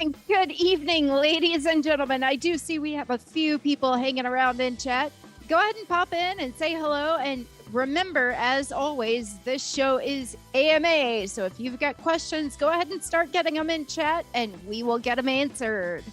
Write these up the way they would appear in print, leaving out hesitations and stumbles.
And good evening, ladies and gentlemen. I do see we have a few people hanging around in chat. Go ahead and pop in and say hello. And remember, as always, this show is AMA. So if you've got questions, go ahead and start getting them in chat and we will get them answered.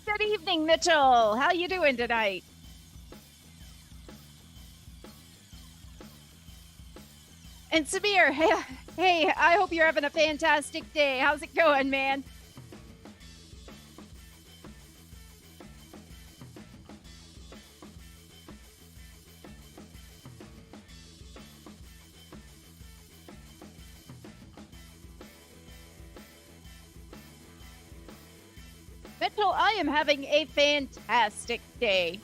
Good evening, Mitchell. How you doing tonight? And Samir, hey, I hope you're having a fantastic day. How's it going, man? Mitchell, I am having a fantastic day.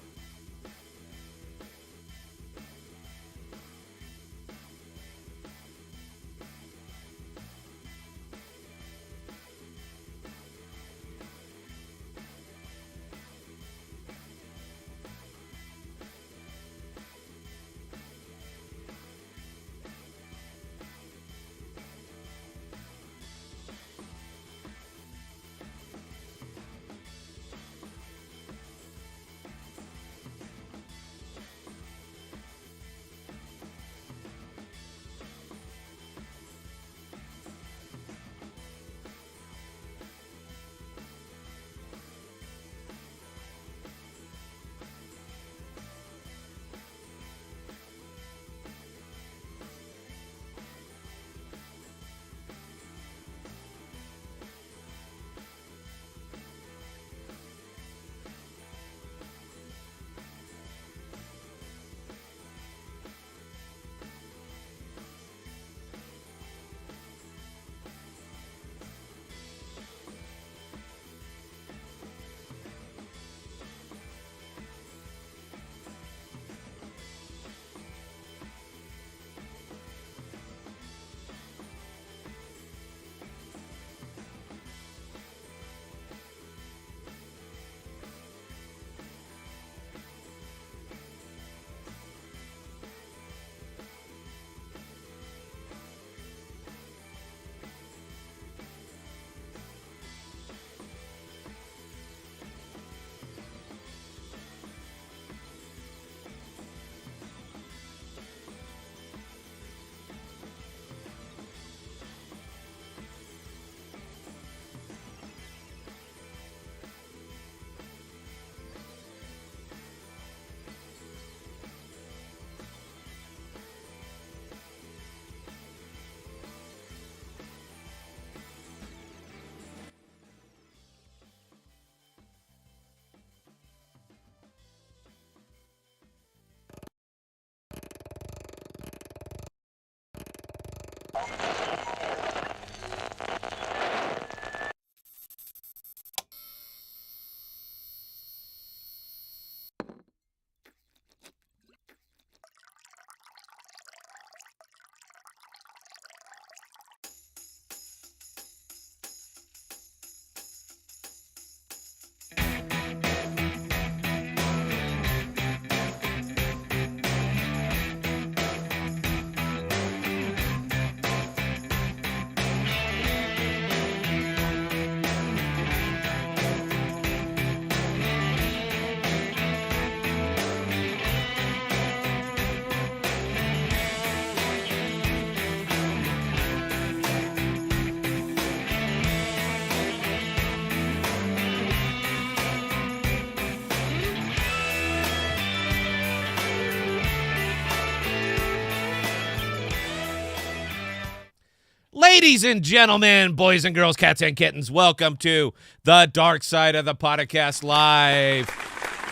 Ladies and gentlemen, boys and girls, cats and kittens, welcome to the dark side of the podcast live.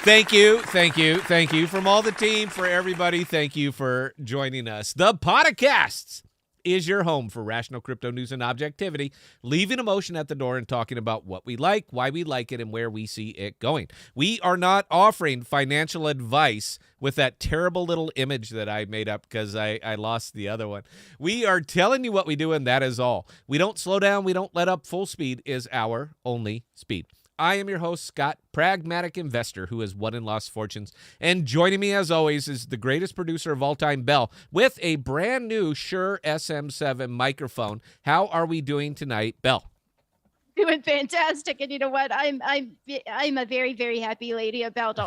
Thank you from all the team, for everybody. Thank you for joining us. The Podocasts is your home for rational crypto news and objectivity, leaving emotion at the door and talking about what we like, why we like it, and where we see it going. We are not offering financial advice with that terrible little image that I made up because I lost the other one. We are telling you what we do, and that is all. We don't slow down. We don't let up. Full speed is our only speed. I am your host, Scott, pragmatic investor who has won and lost fortunes. And joining me, as always, is the greatest producer of all time, Bell, with a brand new Shure SM7 microphone. How are we doing tonight, Bell? Doing fantastic, and you know what? I'm a very, very happy lady about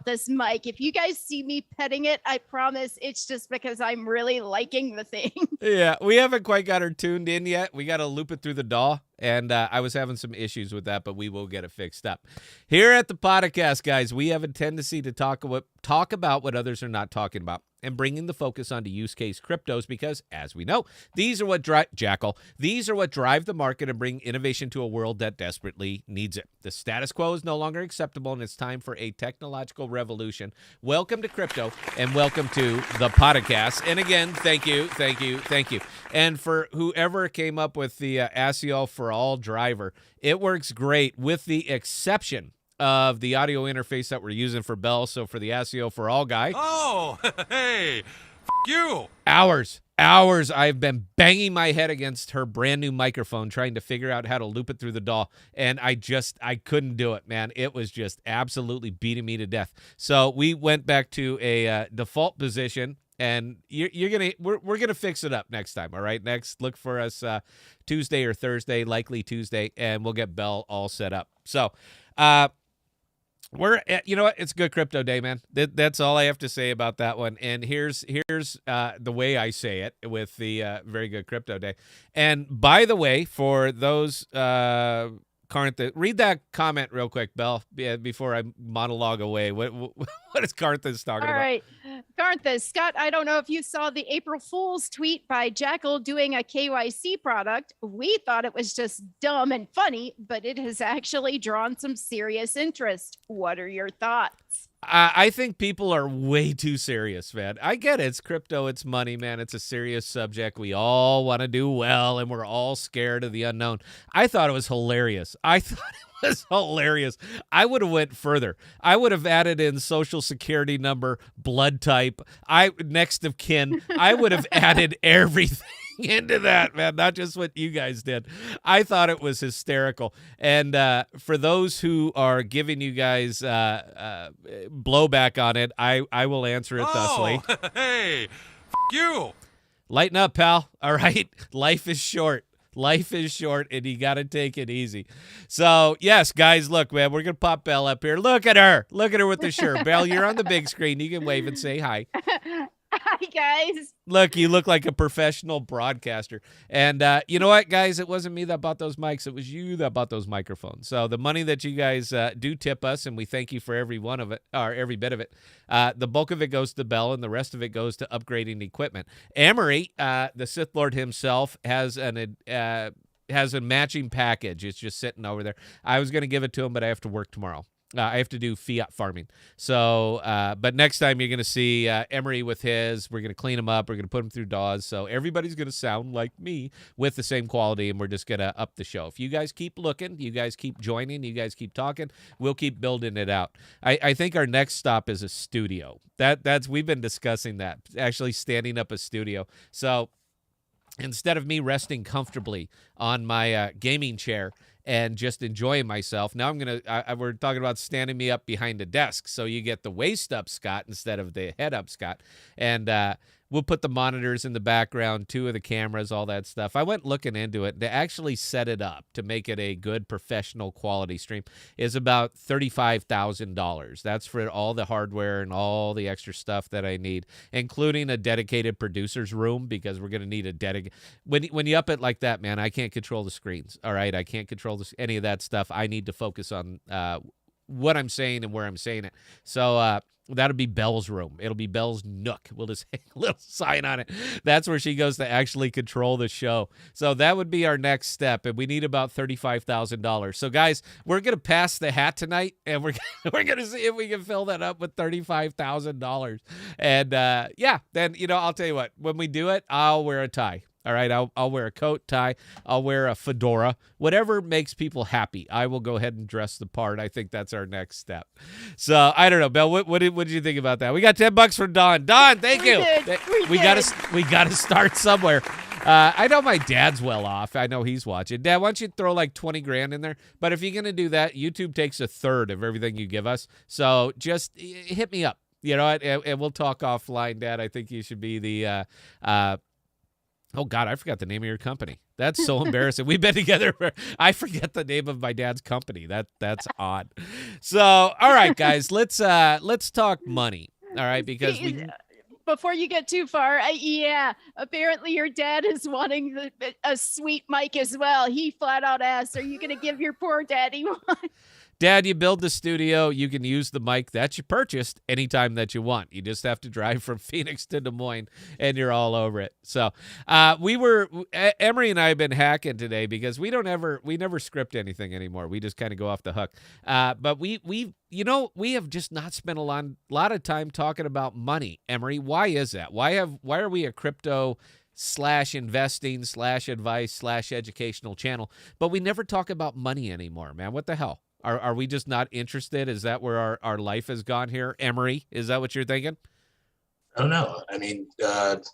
this mic. If you guys see me petting it, I promise it's just because I'm really liking the thing. Yeah, we haven't quite got her tuned in yet. We got to loop it through the DAW, and I was having some issues with that, but we will get it fixed up. Here at the podcast, guys, we have a tendency to talk about what others are not talking about, and bringing the focus onto use case cryptos because, as we know, these are what drive the market and bring innovation to a world that desperately needs it. The status quo is no longer acceptable, and it's time for a technological revolution. Welcome to crypto, and welcome to the podcast. And again, thank you. And for whoever came up with the ASIO for all driver, it works great with the exception of the audio interface that we're using for Bell. So for the ASIO for all guy. Oh, hey, you. Hours I've been banging my head against her brand new microphone trying to figure out how to loop it through the DAW, and I couldn't do it, man. It was just absolutely beating me to death. So we went back to a default position, and we're gonna fix it up next time. All right, next look for us Tuesday or Thursday, likely Tuesday, and we'll get Bell all set up. So you know what? It's a good crypto day, man. That's all I have to say about that one. And here's the way I say it with the very good crypto day. And by the way, for those Carntha, read that comment real quick, Bell, before I monologue away. What is Carntha's talking about? All right, Carntha, Scott, I don't know if you saw the April Fool's tweet by Jackal doing a KYC product. We thought it was just dumb and funny, but it has actually drawn some serious interest. What are your thoughts? I think people are way too serious, man. I get it. It's crypto. It's money, man. It's a serious subject. We all want to do well, and we're all scared of the unknown. I thought it was hilarious. I would have went further. I would have added in social security number, blood type, next of kin. I would have added everything into that, man, not just what you guys did. I thought it was hysterical. And for those who are giving you guys blowback on it, I will answer it thusly. Hey, you. Lighten up, pal. All right? Life is short. Life is short, and you got to take it easy. So, yes, guys, look, man, we're going to pop Bell up here. Look at her. Look at her with the shirt. Bell, you're on the big screen. You can wave and say hi. Hi, guys. Look, you look like a professional broadcaster. And you know what, guys? It wasn't me that bought those mics. It was you that bought those microphones. So the money that you guys do tip us, and we thank you for every one of it, or every bit of it, the bulk of it goes to Bell, and the rest of it goes to upgrading equipment. Amory, the Sith Lord himself, has a matching package. It's just sitting over there. I was going to give it to him, but I have to work tomorrow. I have to do fiat farming. So, but next time you're going to see Emery with his. We're going to clean him up. We're going to put him through DAWs. So everybody's going to sound like me with the same quality, and we're just going to up the show. If you guys keep looking, you guys keep joining, you guys keep talking, we'll keep building it out. I think our next stop is a studio. We've been discussing that, actually standing up a studio. So instead of me resting comfortably on my gaming chair and just enjoying myself, now we're talking about standing me up behind a desk. So you get the waist up, Scott, instead of the head up, Scott. And we'll put the monitors in the background, 2 of the cameras, all that stuff. I went looking into it. To actually set it up to make it a good professional quality stream is about $35,000. That's for all the hardware and all the extra stuff that I need, including a dedicated producer's room, because we're going to need a dedicated. When you up it like that, man, I can't control the screens. All right, I can't control any of that stuff. I need to focus on what I'm saying and where I'm saying it. So that'll be Belle's room. It'll be Belle's nook. We'll just hang a little sign on it. That's where she goes to actually control the show. So that would be our next step, and we need about $35,000. So, guys, we're going to pass the hat tonight, and we're going to see if we can fill that up with $35,000. And, then, I'll tell you what. When we do it, I'll wear a tie. All right, I'll wear a coat, tie, I'll wear a fedora, whatever makes people happy. I will go ahead and dress the part. I think that's our next step. So I don't know, Belle. What did you think about that? We got $10 from Don. Don, thank you. We gotta start somewhere. I know my dad's well off. I know he's watching. Dad, why don't you throw like 20 grand in there? But if you're gonna do that, YouTube takes a third of everything you give us. So just hit me up. You know what? And we'll talk offline, Dad. I think you should be the. Oh, God, I forgot the name of your company. That's so embarrassing. We've been together. I forget the name of my dad's company. That's odd. So, all right, guys, let's talk money. All right, because before you get too far, apparently your dad is wanting a sweet mic as well. He flat out asked, "Are you going to give your poor daddy one?" Dad, you build the studio. You can use the mic that you purchased anytime that you want. You just have to drive from Phoenix to Des Moines, and you're all over it. So Emery and I have been hacking today because we never script anything anymore. We just kind of go off the hook. But we have just not spent a lot of time talking about money. Emery, why is that? Why are we a crypto /investing /advice /educational channel, but we never talk about money anymore, man? What the hell? Are we just not interested? Is that where our life has gone here? Emery, is that what you're thinking? I don't know. I mean,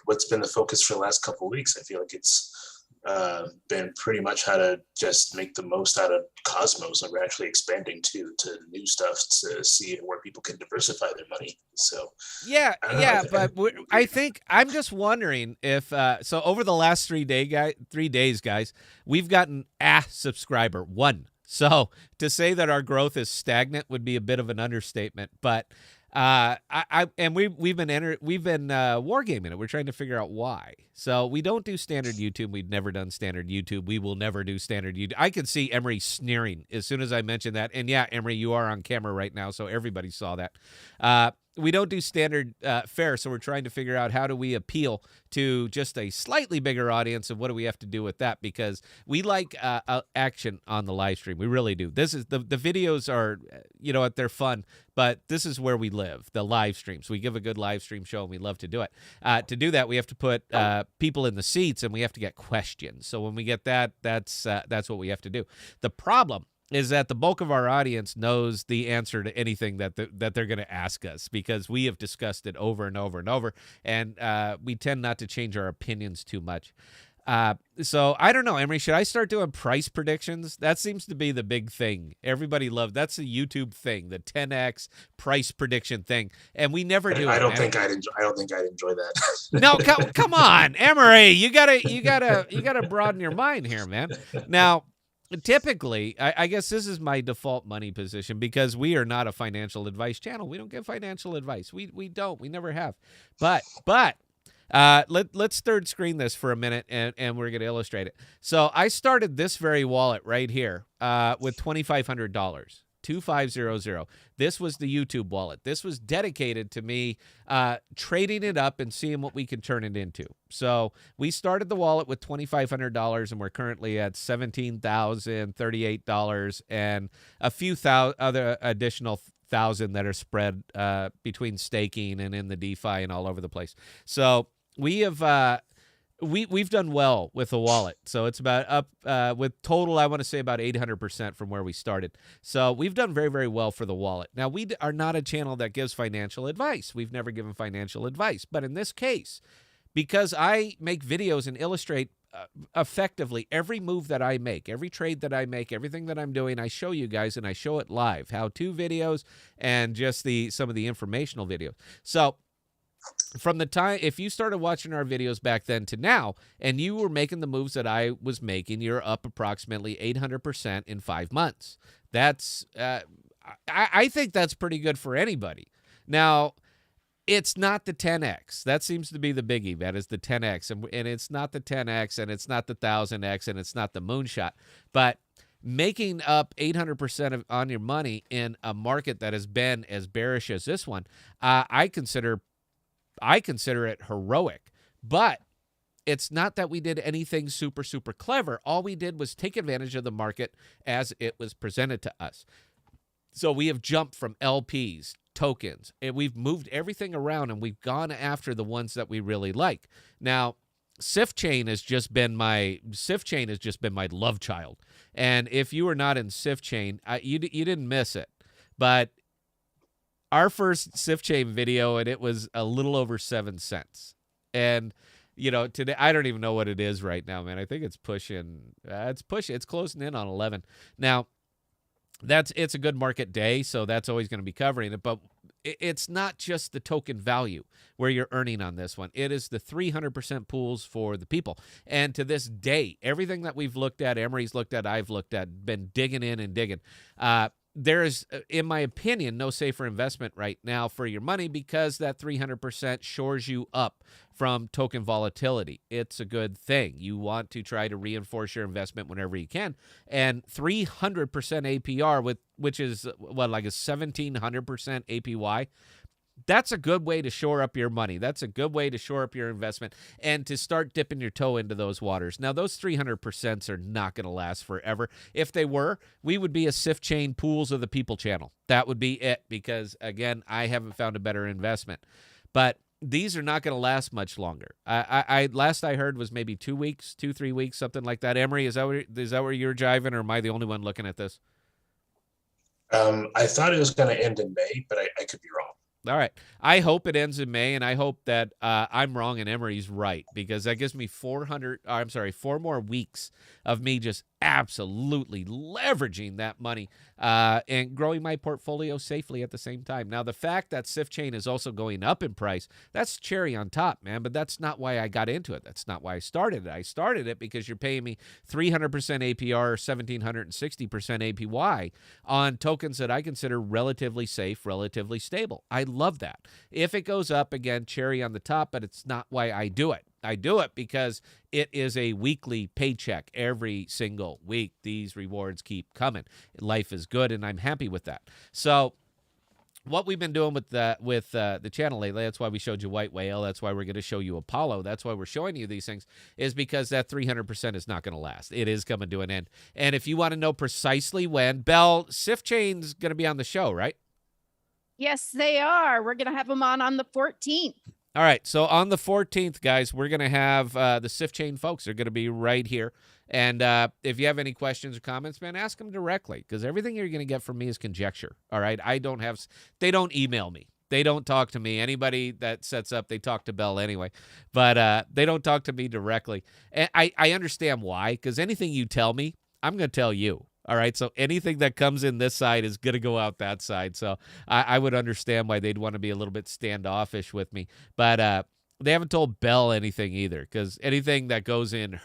what's been the focus for the last couple of weeks? I feel like it's been pretty much how to just make the most out of Cosmos, and we're actually expanding to new stuff to see where people can diversify their money. So but I think I'm just wondering if so over the last 3 days, guys, we've gotten a subscriber, one. So to say that our growth is stagnant would be a bit of an understatement, but we've been wargaming it. We're trying to figure out why. So we don't do standard YouTube. We've never done standard YouTube. We will never do standard YouTube. I could see Emery sneering as soon as I mentioned that. And yeah, Emery, you are on camera right now, so everybody saw that. We don't do standard fare, so we're trying to figure out how do we appeal to just a slightly bigger audience, and what do we have to do with that? Because we like action on the live stream. We really do. This is the videos are, they're fun, but this is where we live, the live streams. We give a good live stream show, and we love to do it. To do that, we have to put people in the seats, and we have to get questions. So when we get that, that's what we have to do. The problem is that the bulk of our audience knows the answer to anything that they're going to ask us, because we have discussed it over and over and over, and we tend not to change our opinions too much. So I don't know, Emery, should I start doing price predictions? That seems to be the big thing. Everybody loves that's the YouTube thing, the 10x price prediction thing, and we never do. I don't think I'd enjoy that. No, come on, Emery, you gotta broaden your mind here, man. Now, typically, I guess this is my default money position, because we are not a financial advice channel. We don't give financial advice. We don't. We never have. But let's third screen this for a minute, and we're going to illustrate it. So I started this very wallet right here with $2,500. 2500. This was the YouTube wallet. This was dedicated to me trading it up and seeing what we could turn it into. So we started the wallet with $2,500, and we're currently at $17,038 and a few other additional thousand that are spread between staking and in the DeFi and all over the place. So we have We've done well with the wallet. So it's about up with total, I want to say about 800% from where we started. So we've done very, very well for the wallet. Now, we are not a channel that gives financial advice. We've never given financial advice. But in this case, because I make videos and illustrate effectively every move that I make, every trade that I make, everything that I'm doing, I show you guys, and I show it live, how-to videos and just some of the informational videos. So from the time, if you started watching our videos back then to now, and you were making the moves that I was making, you're up approximately 800% in 5 months. That's, I think that's pretty good for anybody. Now, it's not the 10x. That seems to be the biggie. That is the 10x, and it's not the 10x, and it's not the 1000x, and it's not the moonshot. But making up 800% on your money in a market that has been as bearish as this one, I consider it heroic. But it's not that we did anything super, super clever. All we did was take advantage of the market as it was presented to us. So we have jumped from LPs, tokens, and we've moved everything around, and we've gone after the ones that we really like. Now, Sif Chain has just been my love child. And if you were not in Sif Chain, you didn't miss it. But our first Sif Chain video, and it was a little over 7 cents. And today I don't even know what it is right now, man. I think it's pushing. It's closing in on 11 now. It's a good market day, so that's always going to be covering it. But it's not just the token value where you're earning on this one. It is the 300% pools for the people. And to this day, everything that we've looked at, Emery's looked at, I've looked at, been digging in and digging. There is, in my opinion, no safer investment right now for your money because that 300% shores you up from token volatility. It's a good thing. You want to try to reinforce your investment whenever you can. And 300% APR, which is like a 1,700% APY, that's a good way to shore up your money. That's a good way to shore up your investment and to start dipping your toe into those waters. Now, those 300% are not going to last forever. If they were, we would be a Sif Chain Pools of the People channel. That would be it because, again, I haven't found a better investment. But these are not going to last much longer. Last I heard was maybe 2 weeks, 3 weeks, something like that. Emery, is that where you're jiving, or am I the only one looking at this? I thought it was going to end in May, but I could be wrong. All right. I hope it ends in May, and I hope that I'm wrong and Emery's right because that gives me 4 more weeks of me just absolutely leveraging that money and growing my portfolio safely at the same time. Now, the fact that Sif Chain is also going up in price, that's cherry on top, man, but that's not why I got into it. That's not why I started it. I started it because you're paying me 300% APR, 1,760% APY on tokens that I consider relatively safe, relatively stable. I love that. If it goes up, again, cherry on the top, but it's not why I do it. I do it because it is a weekly paycheck every single week. These rewards keep coming. Life is good, and I'm happy with that. So what we've been doing with the channel lately, that's why we showed you White Whale. That's why we're going to show you Apollo. That's why we're showing you these things, is because that 300% is not going to last. It is coming to an end. And if you want to know precisely when, Bell, Sif Chain's going to be on the show, right? Yes, they are. We're going to have them on the 14th. All right, so on the 14th, guys, we're going to have the Sif Chain folks. They're going to be right here. And if you have any questions or comments, man, ask them directly because everything you're going to get from me is conjecture, all right? They don't email me. They don't talk to me. Anybody that sets up, they talk to Bell anyway. But they don't talk to me directly. And I understand why because anything you tell me, I'm going to tell you. All right, so anything that comes in this side is going to go out that side. So I would understand why they'd want to be a little bit standoffish with me. But they haven't told Belle anything either because anything that goes in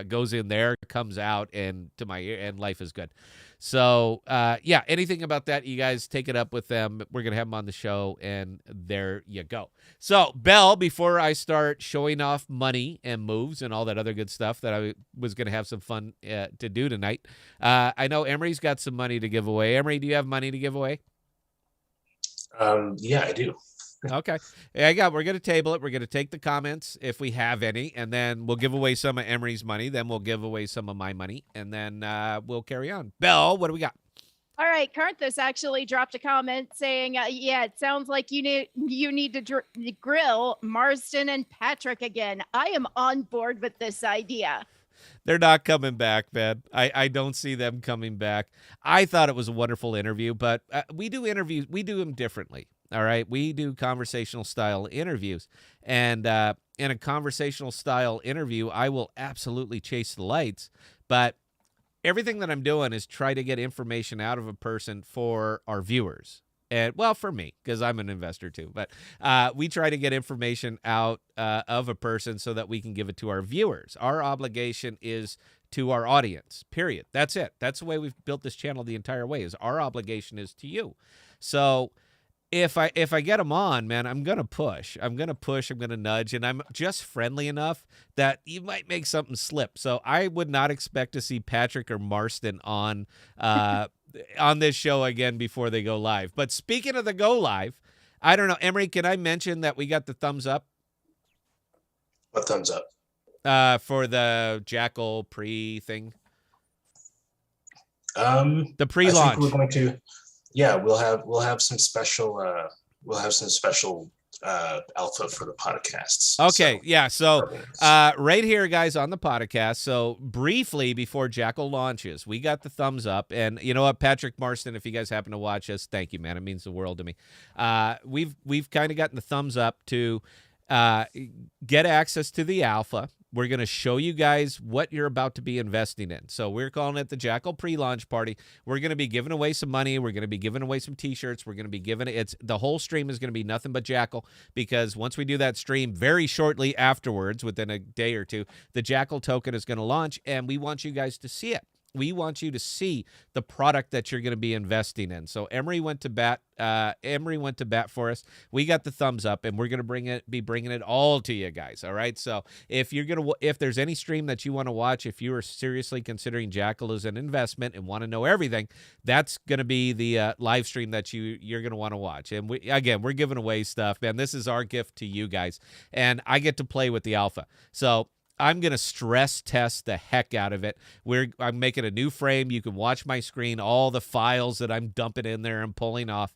goes in there, comes out, and to my ear, and life is good. So, yeah, anything about that, you guys take it up with them. We're going to have them on the show, and there you go. So, Belle, before I start showing off money and moves and all that other good stuff that I was going to have some fun to do tonight, I know Emery's got some money to give away. Emery, do you have money to give away? Yeah, I do. Okay. Yeah, we're going to table it. We're going to take the comments if we have any, and then we'll give away some of Emery's money. Then we'll give away some of my money, and then we'll carry on. Belle, what do we got? All right. Carthus actually dropped a comment saying, yeah, it sounds like you need to grill Marston and Patrick again. I am on board with this idea. They're not coming back, man. I don't see them coming back. I thought it was a wonderful interview, but we do interviews. We do them differently. All right. We do conversational style interviews. And in a conversational style interview, I will absolutely chase the lights. But everything that I'm doing is try to get information out of a person for our viewers. And well, for me, because I'm an investor too. But we try to get information out of a person so that we can give it to our viewers. Our obligation is to our audience, period. That's it. That's the way we've built this channel the entire way, is our obligation is to you. So if I get them on, man, I'm going to push. I'm going to nudge, and I'm just friendly enough that you might make something slip. So I would not expect to see Patrick or Marston on this show again before they go live. But speaking of the go live, I don't know, Emery, can I mention that we got the thumbs up? What thumbs up? For the Jackal pre-thing? The pre-launch. I think we're going to... Yeah, we'll have some special alpha for the podcasts. Okay, yeah. So programs. right here, guys, on the podcast. So briefly before Jackal launches, we got the thumbs up, and you know what, Patrick Marston, if you guys happen to watch us, thank you, man. It means the world to me. We've kind of gotten the thumbs up to get access to the alpha. We're going to show you guys what you're about to be investing in. So we're calling it the Jackal pre-launch party. We're going to be giving away some money. We're going to be giving away some T-shirts. We're going to be giving the whole stream is going to be nothing but Jackal, because once we do that stream, very shortly afterwards, within a day or two, the Jackal token is going to launch, and we want you guys to see it. We want you to see the product that you're going to be investing in. So Emery went to bat. Emery went to bat for us. We got the thumbs up, and we're going to be bringing it all to you guys. All right. So if there's any stream that you want to watch, if you are seriously considering Jackal as an investment and want to know everything, that's going to be the live stream that you're going to want to watch. And we're giving away stuff, man. This is our gift to you guys, and I get to play with the alpha. So I'm going to stress test the heck out of it. I'm making a new frame. You can watch my screen, all the files that I'm dumping in there and pulling off.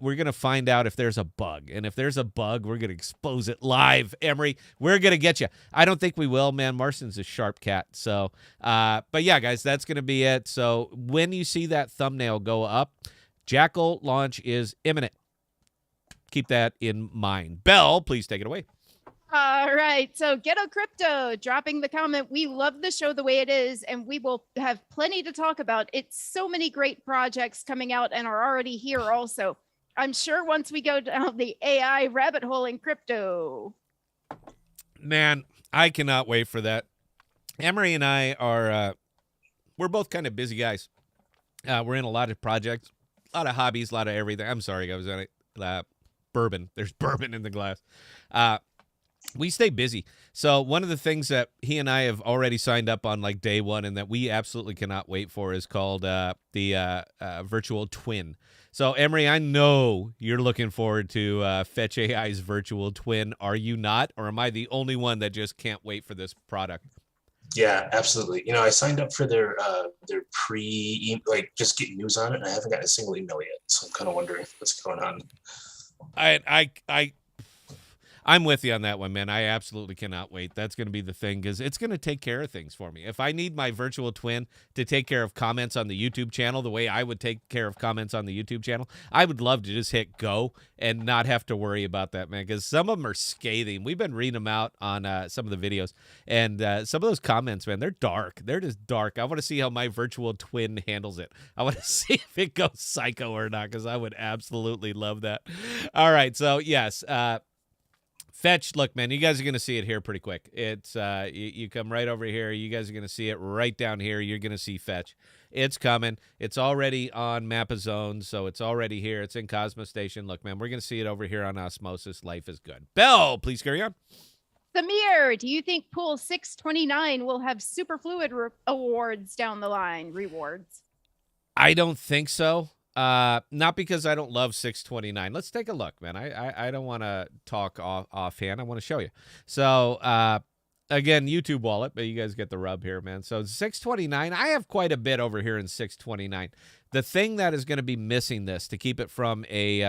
We're going to find out if there's a bug. And if there's a bug, we're going to expose it live. Emery, we're going to get you. I don't think we will, man. Marston's a sharp cat. So, but yeah, guys, that's going to be it. So when you see that thumbnail go up, Jackal launch is imminent. Keep that in mind. Belle, please take it away. All right. So Ghetto Crypto dropping the comment. We love the show the way it is, and we will have plenty to talk about. It's so many great projects coming out and are already here also. I'm sure once we go down the AI rabbit hole in crypto. Man, I cannot wait for that. Emery and I are, we're both kind of busy guys. We're in a lot of projects, a lot of hobbies, a lot of everything. I'm sorry, I was on it. Bourbon. There's bourbon in the glass. We stay busy. So one of the things that he and I have already signed up on like day one and that we absolutely cannot wait for is called the virtual twin. So Emery, I know you're looking forward to Fetch AI's virtual twin. Are you not? Or am I the only one that just can't wait for this product? Yeah, absolutely. You know, I signed up for their just getting news on it, and I haven't gotten a single email yet. So I'm kind of wondering what's going on. I'm with you on that one, man. I absolutely cannot wait. That's going to be the thing, because it's going to take care of things for me. If I need my virtual twin to take care of comments on the YouTube channel the way I would take care of comments on the YouTube channel, I would love to just hit go and not have to worry about that, man, because some of them are scathing. We've been reading them out on some of the videos, and some of those comments, man, they're dark. They're just dark. I want to see how my virtual twin handles it. I want to see if it goes psycho or not, because I would absolutely love that. All right, so yes, Fetch, look, man, you guys are going to see it here pretty quick. It's you come right over here. You guys are going to see it right down here. You're going to see Fetch. It's coming. It's already on Map of Zones, so it's already here. It's in Cosmos Station. Look, man, we're going to see it over here on Osmosis. Life is good. Belle, please carry on. Samir, do you think Pool 629 will have superfluid awards down the line, rewards? I don't think so. Not because I don't love 629. Let's take a look, man. I don't want to talk offhand. I want to show you. So, again, YouTube wallet, but you guys get the rub here, man. So 629, I have quite a bit over here in 629. The thing that is going to be missing this to keep it from a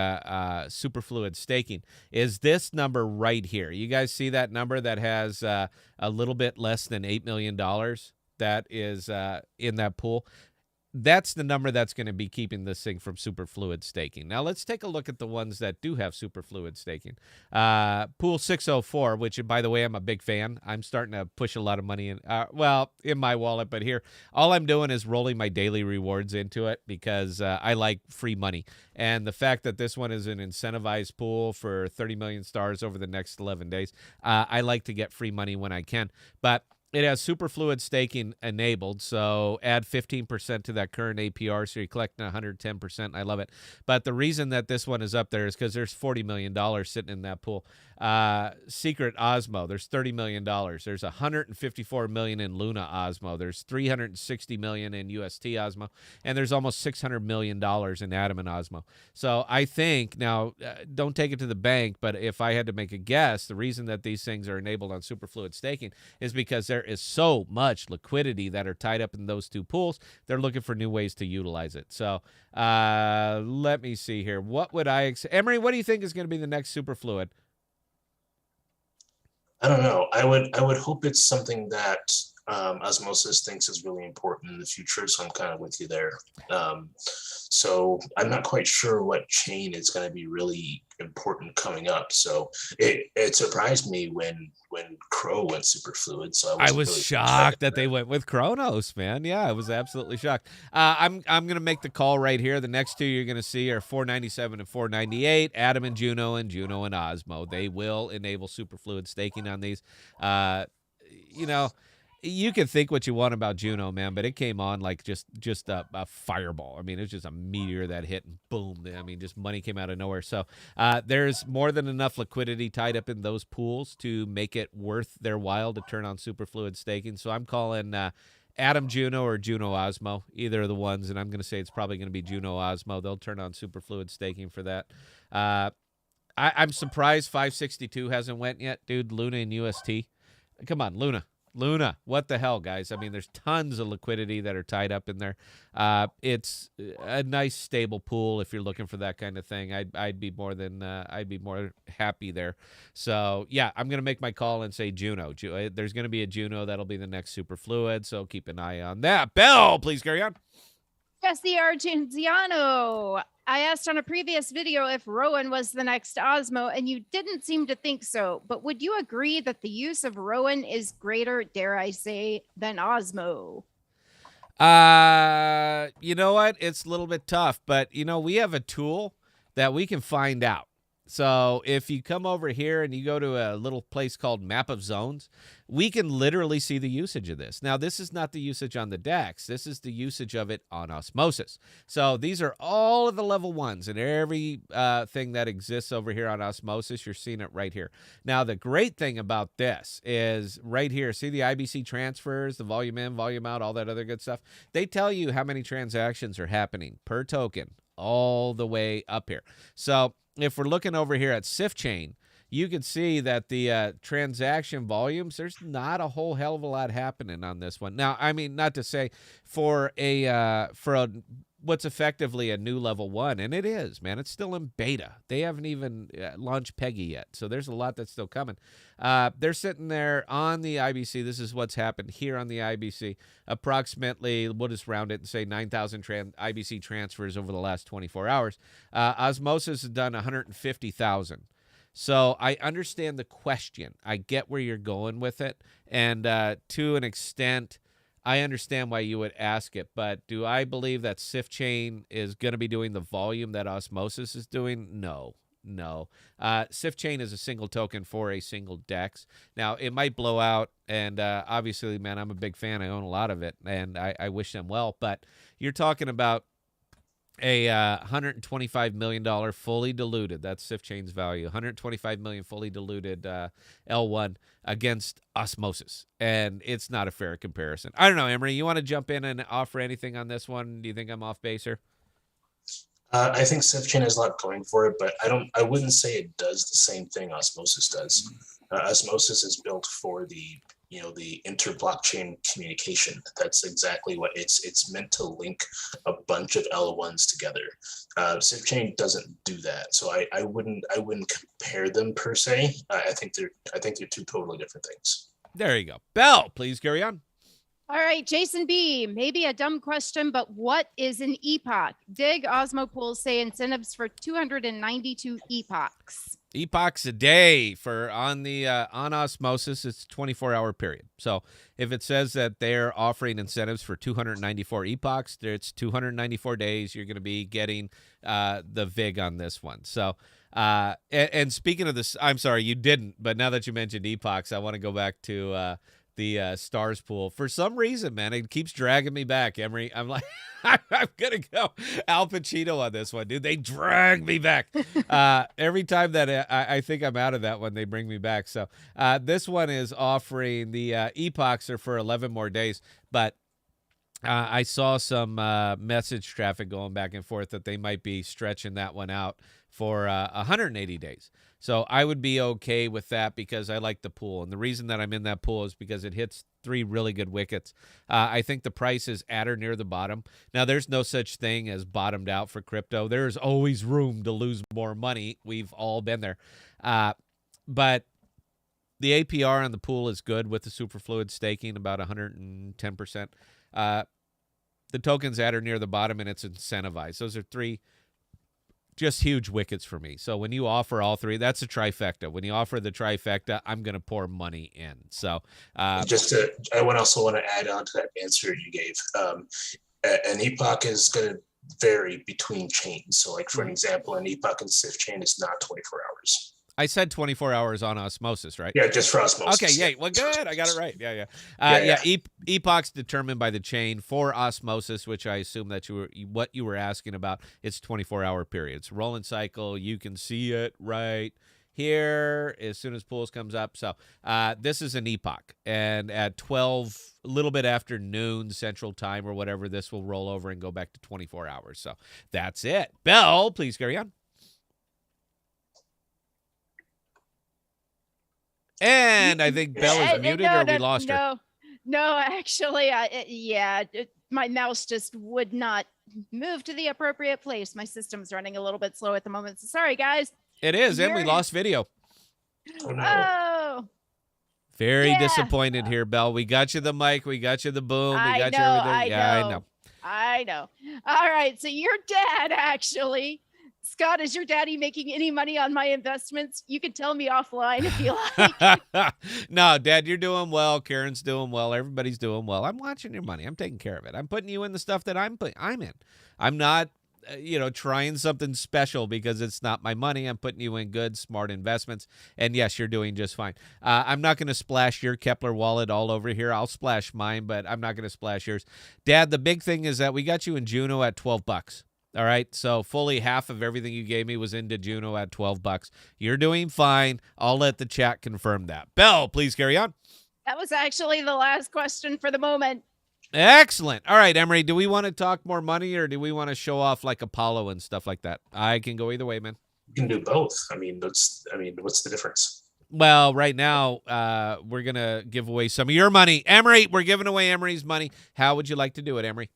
superfluid staking is this number right here. You guys see that number that has a little bit less than $8 million that is in that pool? That's the number that's going to be keeping this thing from superfluid staking. Now, let's take a look at the ones that do have superfluid staking. Pool 604, which, by the way, I'm a big fan. I'm starting to push a lot of money in, in my wallet. But here, all I'm doing is rolling my daily rewards into it because I like free money. And the fact that this one is an incentivized pool for 30 million stars over the next 11 days, I like to get free money when I can. But it has superfluid staking enabled, so add 15% to that current APR, so you're collecting 110%. I love it. But the reason that this one is up there is because there's $40 million sitting in that pool. Secret Osmo, there's $30 million. There's $154 million in Luna Osmo. There's $360 million in UST Osmo, and there's almost $600 million in Atom and Osmo. So I think, now, don't take it to the bank, but if I had to make a guess, the reason that these things are enabled on superfluid staking is because there is so much liquidity that are tied up in those two pools. They're looking for new ways to utilize it. So let me see here. What would Emery, what do you think is going to be the next superfluid? I don't know. I would hope it's something that Osmosis thinks is really important in the future. So I'm kind of with you there. So I'm not quite sure what chain is going to be really important coming up. So it surprised me when Crow went super fluid. So I I wasn't was really shocked expecting that they went with Kronos, man. Yeah, I was absolutely shocked. I'm gonna make the call right here. The next two you're gonna see are 497 and 498. Adam and Juno and Osmo. They will enable superfluid staking on these. You know, you can think what you want about Juno, man, but it came on like just a fireball. I mean, it was just a meteor that hit and boom. I mean, just money came out of nowhere. So there's more than enough liquidity tied up in those pools to make it worth their while to turn on superfluid staking. So I'm calling Adam Juno or Juno Osmo, either of the ones, and I'm going to say it's probably going to be Juno Osmo. They'll turn on superfluid staking for that. I'm surprised 562 hasn't went yet, dude. Luna and UST. Come on, Luna, what the hell, guys? I mean, there's tons of liquidity that are tied up in there. It's a nice stable pool if you're looking for that kind of thing. I'd be more happy there. So yeah, I'm gonna make my call and say Juno. There's gonna be a Juno that'll be the next superfluid. So keep an eye on that. Bell, please carry on. Jesse Argenziano. I asked on a previous video if Rowan was the next Osmo, and you didn't seem to think so. But would you agree that the use of Rowan is greater, dare I say, than Osmo? You know what? It's a little bit tough, but we have a tool that we can find out. So if you come over here and you go to a little place called Map of Zones, we can literally see the usage of this. Now, this is not the usage on the DEX. This is the usage of it on Osmosis. So these are all of the level ones, and every thing that exists over here on Osmosis, you're seeing it right here. Now, the great thing about this is right here, see the IBC transfers, the volume in, volume out, all that other good stuff? They tell you how many transactions are happening per token all the way up here. So if we're looking over here at Sift Chain, you can see that the transaction volumes, there's not a whole hell of a lot happening on this one. Now, I mean, not to say for what's effectively a new level 1, and it is, man. It's still in beta. They haven't even launched Peggy yet, so there's a lot that's still coming. They're sitting there on the IBC. This is what's happened here on the IBC. Approximately, we'll just round it and say 9,000 IBC transfers over the last 24 hours. Osmosis has done 150,000. So I understand the question. I get where you're going with it, and to an extent, I understand why you would ask it, but do I believe that Sift Chain is going to be doing the volume that Osmosis is doing? No. Sift Chain is a single token for a single DEX. Now, it might blow out, and obviously, man, I'm a big fan. I own a lot of it, and I wish them well, but you're talking about a $125 million fully diluted. That's Sift Chain's value. $125 million fully diluted L1 against Osmosis, and it's not a fair comparison. I don't know, Emery. You want to jump in and offer anything on this one? Do you think I'm off base here? I think Sift Chain has a lot going for it, but I wouldn't say it does the same thing Osmosis does. Osmosis is built for the inter-blockchain communication. That's exactly what it's meant to link a bunch of L1s together. Sift Chain doesn't do that, so I wouldn't compare them per se. I think they're two totally different things. There you go. Bell, please carry on. All right, Jason B. Maybe a dumb question, but what is an epoch? Dig Osmo pools say incentives for 292 epochs. Epochs a day for on Osmosis. It's 24-hour period. So if it says that they're offering incentives for 294 epochs, it's 294 days. You're going to be getting the VIG on this one. So and speaking of this, I'm sorry you didn't, but now that you mentioned epochs, I want to go back to the stars pool. For some reason, man, it keeps dragging me back, Emery. I'm like, I'm going to go Al Pacino on this one, dude. They drag me back. Every time that I think I'm out of that one, they bring me back. So this one is offering the epochs are for 11 more days, but I saw some message traffic going back and forth that they might be stretching that one out for 180 days. So I would be okay with that because I like the pool. And the reason that I'm in that pool is because it hits 3 really good wickets. I think the price is at or near the bottom. Now, there's no such thing as bottomed out for crypto. There's always room to lose more money. We've all been there. But The APR on the pool is good with the superfluid staking, about 110%. The tokens that are near the bottom, and it's incentivized. Those are three just huge wickets for me. So when you offer all three, that's a trifecta. When you offer the trifecta, I'm going to pour money in. So I would also want to add on to that answer you gave. An epoch is going to vary between chains. So like for an example, an epoch and SIF chain is not 24 hours. I said 24 hours on osmosis, right? Yeah, just for osmosis. Okay, yeah. Well, good. I got it right. Yeah. Epoch's determined by the chain. For osmosis, which I assume that what you were asking about, it's 24-hour periods. Rolling cycle, you can see it right here as soon as pools comes up. So this is an epoch. And at 12, a little bit after noon Central Time or whatever, this will roll over and go back to 24 hours. So that's it. Belle, please carry on. And I think Belle is muted, or we lost her. No, actually, my mouse just would not move to the appropriate place. My system's running a little bit slow at the moment. So sorry, guys. It is, and we lost video. Oh, no. Oh. Very disappointed here, Belle. We got you the mic. We got you the boom. We got you everything. I know. All right. So your dad, actually. Scott, is your daddy making any money on my investments? You can tell me offline if you like. No, Dad, you're doing well. Karen's doing well. Everybody's doing well. I'm watching your money. I'm taking care of it. I'm putting you in the stuff that I'm in. I'm not, trying something special because it's not my money. I'm putting you in good, smart investments. And yes, you're doing just fine. I'm not going to splash your Kepler wallet all over here. I'll splash mine, but I'm not going to splash yours. Dad, the big thing is that we got you in Juno at $12. All right, so fully half of everything you gave me was into Juno at $12. You're doing fine. I'll let the chat confirm that. Belle, please carry on. That was actually the last question for the moment. Excellent. All right, Emery, do we want to talk more money, or do we want to show off like Apollo and stuff like that? I can go either way, man. You can do both. What's the difference? Well, right now, we're going to give away some of your money. Emery, we're giving away Emery's money. How would you like to do it, Emery?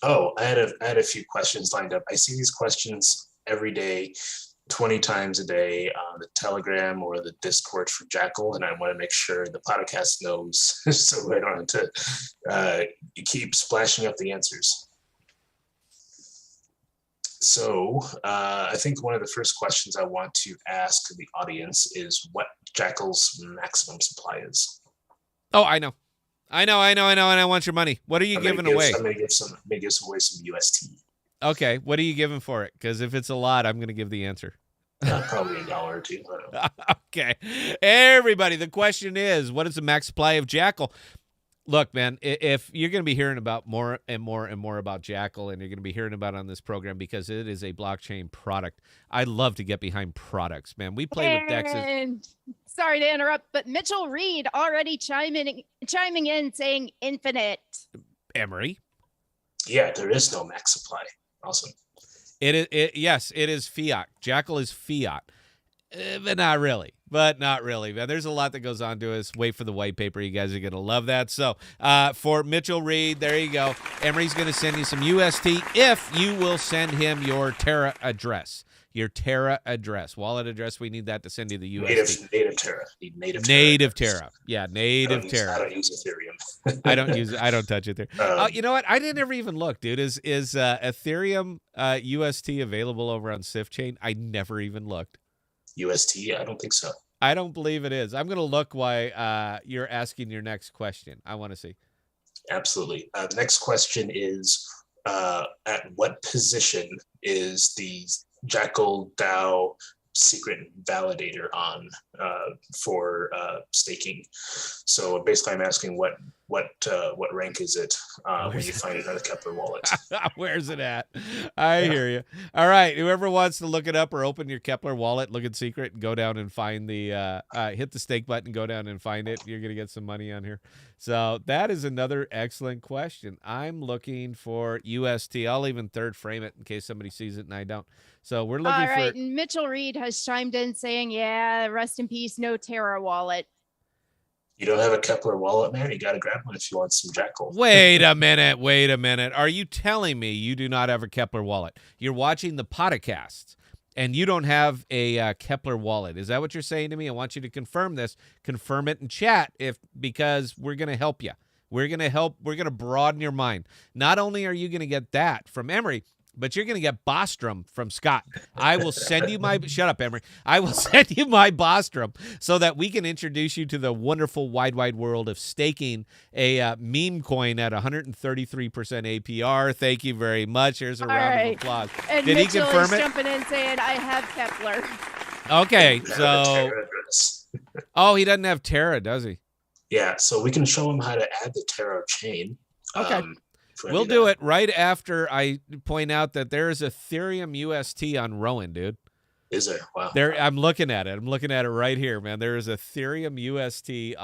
Oh, I had a few questions lined up. I see these questions every day, 20 times a day on the Telegram or the Discord for Jackal, and I want to make sure the podcast knows so I don't have to keep splashing up the answers. So I think one of the first questions I want to ask the audience is what Jackal's maximum supply is. Oh, I know, and I want your money. What are you giving away? I'm going to give away some UST. Okay, what are you giving for it? Because if it's a lot, I'm going to give the answer. Probably $1 or $2. I don't know. Okay, everybody, the question is, what is the max supply of Jackal? Look, man, if you're going to be hearing about more and more and more about Jackal, and you're going to be hearing about it on this program because it is a blockchain product. I love to get behind products, man. We play with DEXs. Sorry to interrupt, but Mitchell Reed already chiming in saying infinite. Emery? Yeah, there is no max supply. Awesome. Yes, it is fiat. Jackal is fiat. But not really, man. There's a lot that goes on to us. Wait for the white paper. You guys are going to love that. So for Mitchell Reed, there you go. Emery's going to send you some UST if you will send him your Terra address. Your Terra address. Wallet address, we need that to send you the UST. Native Terra. Native Terra. Yeah, native Terra. I don't use Ethereum. I don't touch it there. You know what? I didn't ever even look, dude. Is Ethereum UST available over on SIF chain? I never even looked. UST? I don't think so. I don't believe it is. I'm going to look while you're asking your next question. I want to see. Absolutely. The next question is, at what position is the Jackal DAO secret validator on for staking? So basically, I'm asking what rank is it when you find it on the Kepler wallet? Where's it at? I hear you. All right, whoever wants to look it up or open your Kepler wallet, look at secret, and go down and find the hit the stake button, go down and find it. You're gonna get some money on here. So that is another excellent question. I'm looking for UST. I'll even third frame it in case somebody sees it and I don't. So we're looking for. All right, and Mitchell Reed has chimed in saying, "Yeah, rest in peace, no Terra wallet." You don't have a Kepler wallet, man? You got to grab one if you want some Jackal. Wait a minute. Are you telling me you do not have a Kepler wallet? You're watching the Podocasts. and you don't have a Kepler wallet. Is that what you're saying to me? I want you to confirm this. Confirm it in chat because we're going to help you. We're going to help. We're going to broaden your mind. Not only are you going to get that from Emery, but you're going to get Bostrom from Scott. I will send you my – shut up, Emery. I will send you my Bostrom so that we can introduce you to the wonderful wide world of staking a meme coin at 133% APR. Thank you very much. Here's a round of applause. And Did Mitchell he confirm is it? jumping in saying, I have Kepler. Okay, Yeah, the so Terra address. – he doesn't have Terra, does he? Yeah, so we can show him how to add the Terra chain. Okay. We'll do it right after I point out that there is Ethereum UST on Rowan, dude. Is there? Wow. I'm looking at it. I'm looking at it right here, man. There is Ethereum UST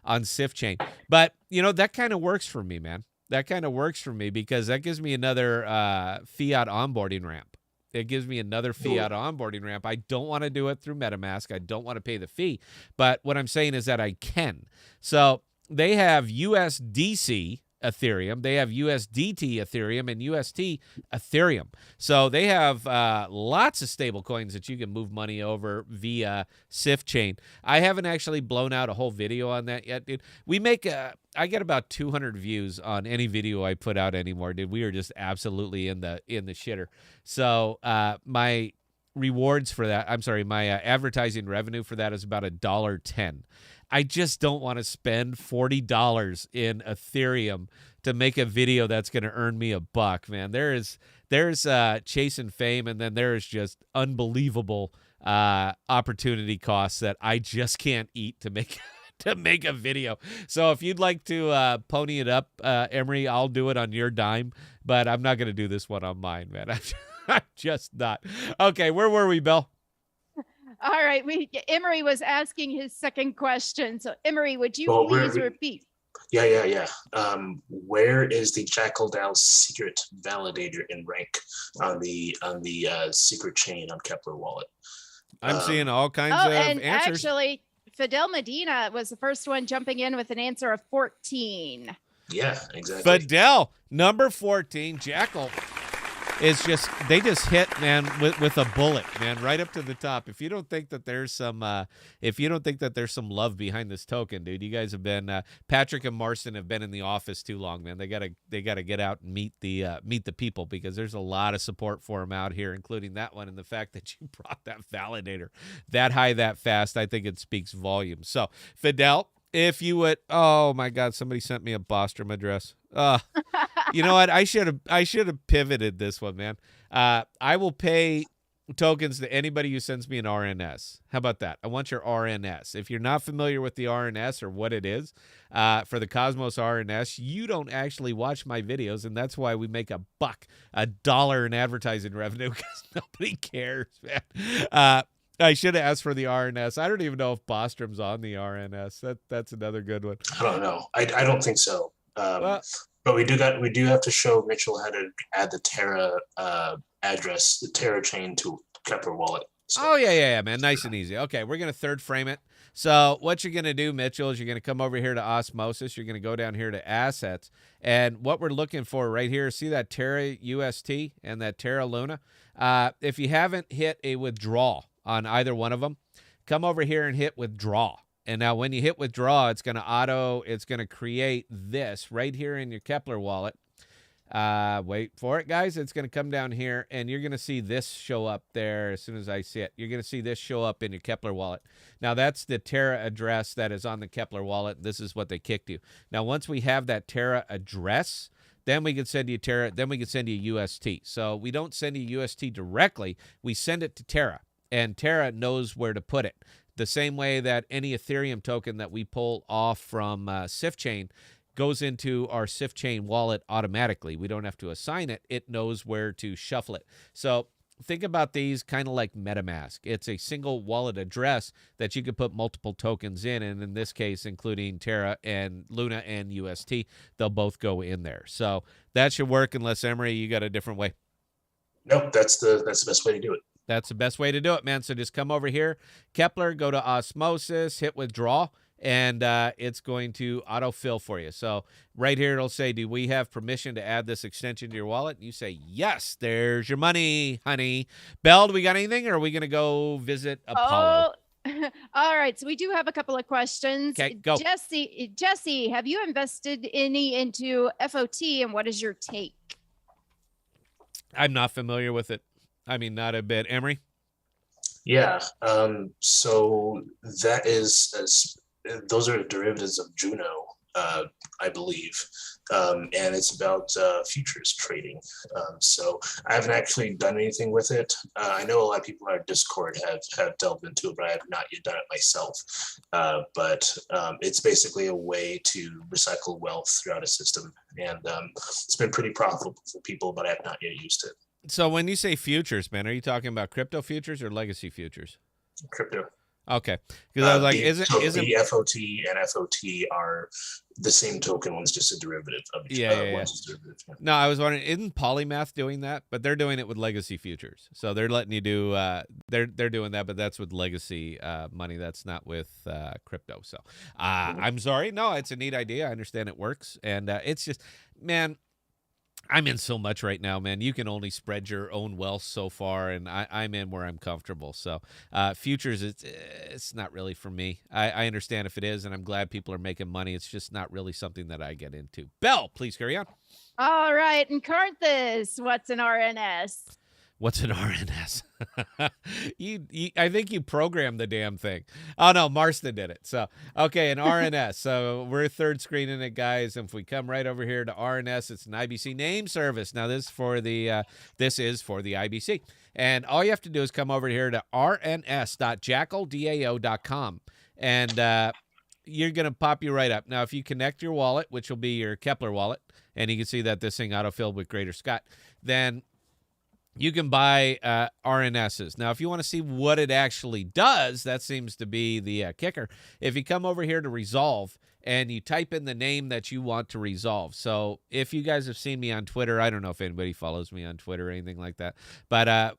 on Sif Chain. But, that kind of works for me, man. That kind of works for me because that gives me another fiat onboarding ramp. It gives me another fiat onboarding ramp. I don't want to do it through MetaMask. I don't want to pay the fee. But what I'm saying is that I can. So they have USDC Ethereum. They have USDT Ethereum and UST Ethereum. So they have lots of stable coins that you can move money over via Sif Chain. I haven't actually blown out a whole video on that yet, dude. I get about 200 views on any video I put out anymore, dude. We are just absolutely in the shitter. So my rewards for that, my advertising revenue for that is about $1.10. I just don't want to spend $40 in Ethereum to make a video that's going to earn me $1, man. There's chasing fame, and then there is just unbelievable opportunity costs that I just can't eat to make a video. So if you'd like to pony it up, Emery, I'll do it on your dime, but I'm not going to do this one on mine, man. I'm just not. Okay, where were we, Bill? All right. Emery was asking his second question. So, Emery, would you please repeat? Yeah. Where is the Jackal DAO secret validator in rank on the secret chain on Kepler wallet? I'm seeing all kinds of and answers. Actually, Fidel Medina was the first one jumping in with an answer of 14. Yeah, exactly. Fidel, number 14, Jackal. They just hit, man, with a bullet, man, right up to the top. If you don't think that there's some love behind this token, dude, you guys have been Patrick and Marston have been in the office too long, man. They gotta get out and meet the people because there's a lot of support for them out here, including that one, and the fact that you brought that validator that high that fast, I think it speaks volumes. So, Fidel, if you would, oh my God, somebody sent me a Bostrom address. You know what? I should have pivoted this one, man. I will pay tokens to anybody who sends me an RNS. How about that? I want your RNS. If you're not familiar with the RNS or what it is, for the Cosmos RNS, you don't actually watch my videos, and that's why we make $1 in advertising revenue because nobody cares, man. I should have asked for the RNS. I don't even know if Bostrom's on the RNS. That's another good one. I don't know. I don't think so. But we do have to show Mitchell how to add the Terra address, the Terra chain to Kepler wallet. So. Oh yeah, man, nice and easy. Okay, we're gonna third frame it. So what you're gonna do, Mitchell, is you're gonna come over here to Osmosis. You're gonna go down here to Assets, and what we're looking for right here, see that Terra UST and that Terra Luna. If you haven't hit a withdrawal on either one of them, come over here and hit withdraw. And now when you hit withdraw, it's going to create this right here in your Kepler wallet. Wait for it, guys. It's going to come down here, and you're going to see this show up there as soon as I see it. You're going to see this show up in your Kepler wallet. Now, that's the Terra address that is on the Kepler wallet. This is what they kicked you. Now, once we have that Terra address, then we can send you Terra. Then we can send you UST. So we don't send you UST directly. We send it to Terra, and Terra knows where to put it. The same way that any Ethereum token that we pull off from Sif Chain goes into our Sif Chain wallet automatically. We don't have to assign it. It knows where to shuffle it. So think about these kind of like MetaMask. It's a single wallet address that you can put multiple tokens in, and in this case, including Terra and Luna and UST, they'll both go in there. So that should work unless, Emery, you got a different way. Nope, that's the best way to do it. That's the best way to do it, man. So just come over here, Kepler, go to Osmosis, hit withdraw, and it's going to autofill for you. So right here, it'll say, do we have permission to add this extension to your wallet? And you say, yes, there's your money, honey. Belle, do we got anything, or are we going to go visit Apollo? Oh, all right. So we do have a couple of questions. Okay, go. Jesse, have you invested any into FOT, and what is your take? I'm not familiar with it. I mean, not a bit. Emery? Yeah. So that is those are derivatives of Juno, I believe, and it's about futures trading. So I haven't actually done anything with it. I know a lot of people on our Discord have delved into it, but I have not yet done it myself. But it's basically a way to recycle wealth throughout a system, and it's been pretty profitable for people, but I have not yet used it. So when you say futures, man, are you talking about crypto futures or legacy futures? Crypto. Okay, because I was like, isn't the FOT and FOT are the same token? One's just a derivative of each other. One's just a derivative. No, I was wondering, isn't Polymath doing that? But they're doing it with legacy futures, so they're letting you do. They're doing that, but that's with legacy money. That's not with crypto. So I'm sorry. No, it's a neat idea. I understand it works, and it's just, man. I'm in so much right now, man. You can only spread your own wealth so far, and I'm in where I'm comfortable. So futures, it's not really for me. I understand if it is, and I'm glad people are making money. It's just not really something that I get into. Belle, please carry on. All right. And Carthus, what's an RNS? What's an RNS? I think you programmed the damn thing. Oh, no, Marston did it. So, okay, an RNS. So we're third screening it, guys. And if we come right over here to RNS, it's an IBC name service. Now, this is for the IBC. And all you have to do is come over here to rns.jackalDAO.com. And you're going to pop you right up. Now, if you connect your wallet, which will be your Kepler wallet, and you can see that this thing autofilled with Greater Scott, then you can buy RNSs. Now, if you want to see what it actually does, that seems to be the kicker. If you come over here to resolve and you type in the name that you want to resolve. So if you guys have seen me on Twitter, I don't know if anybody follows me on Twitter or anything like that, but I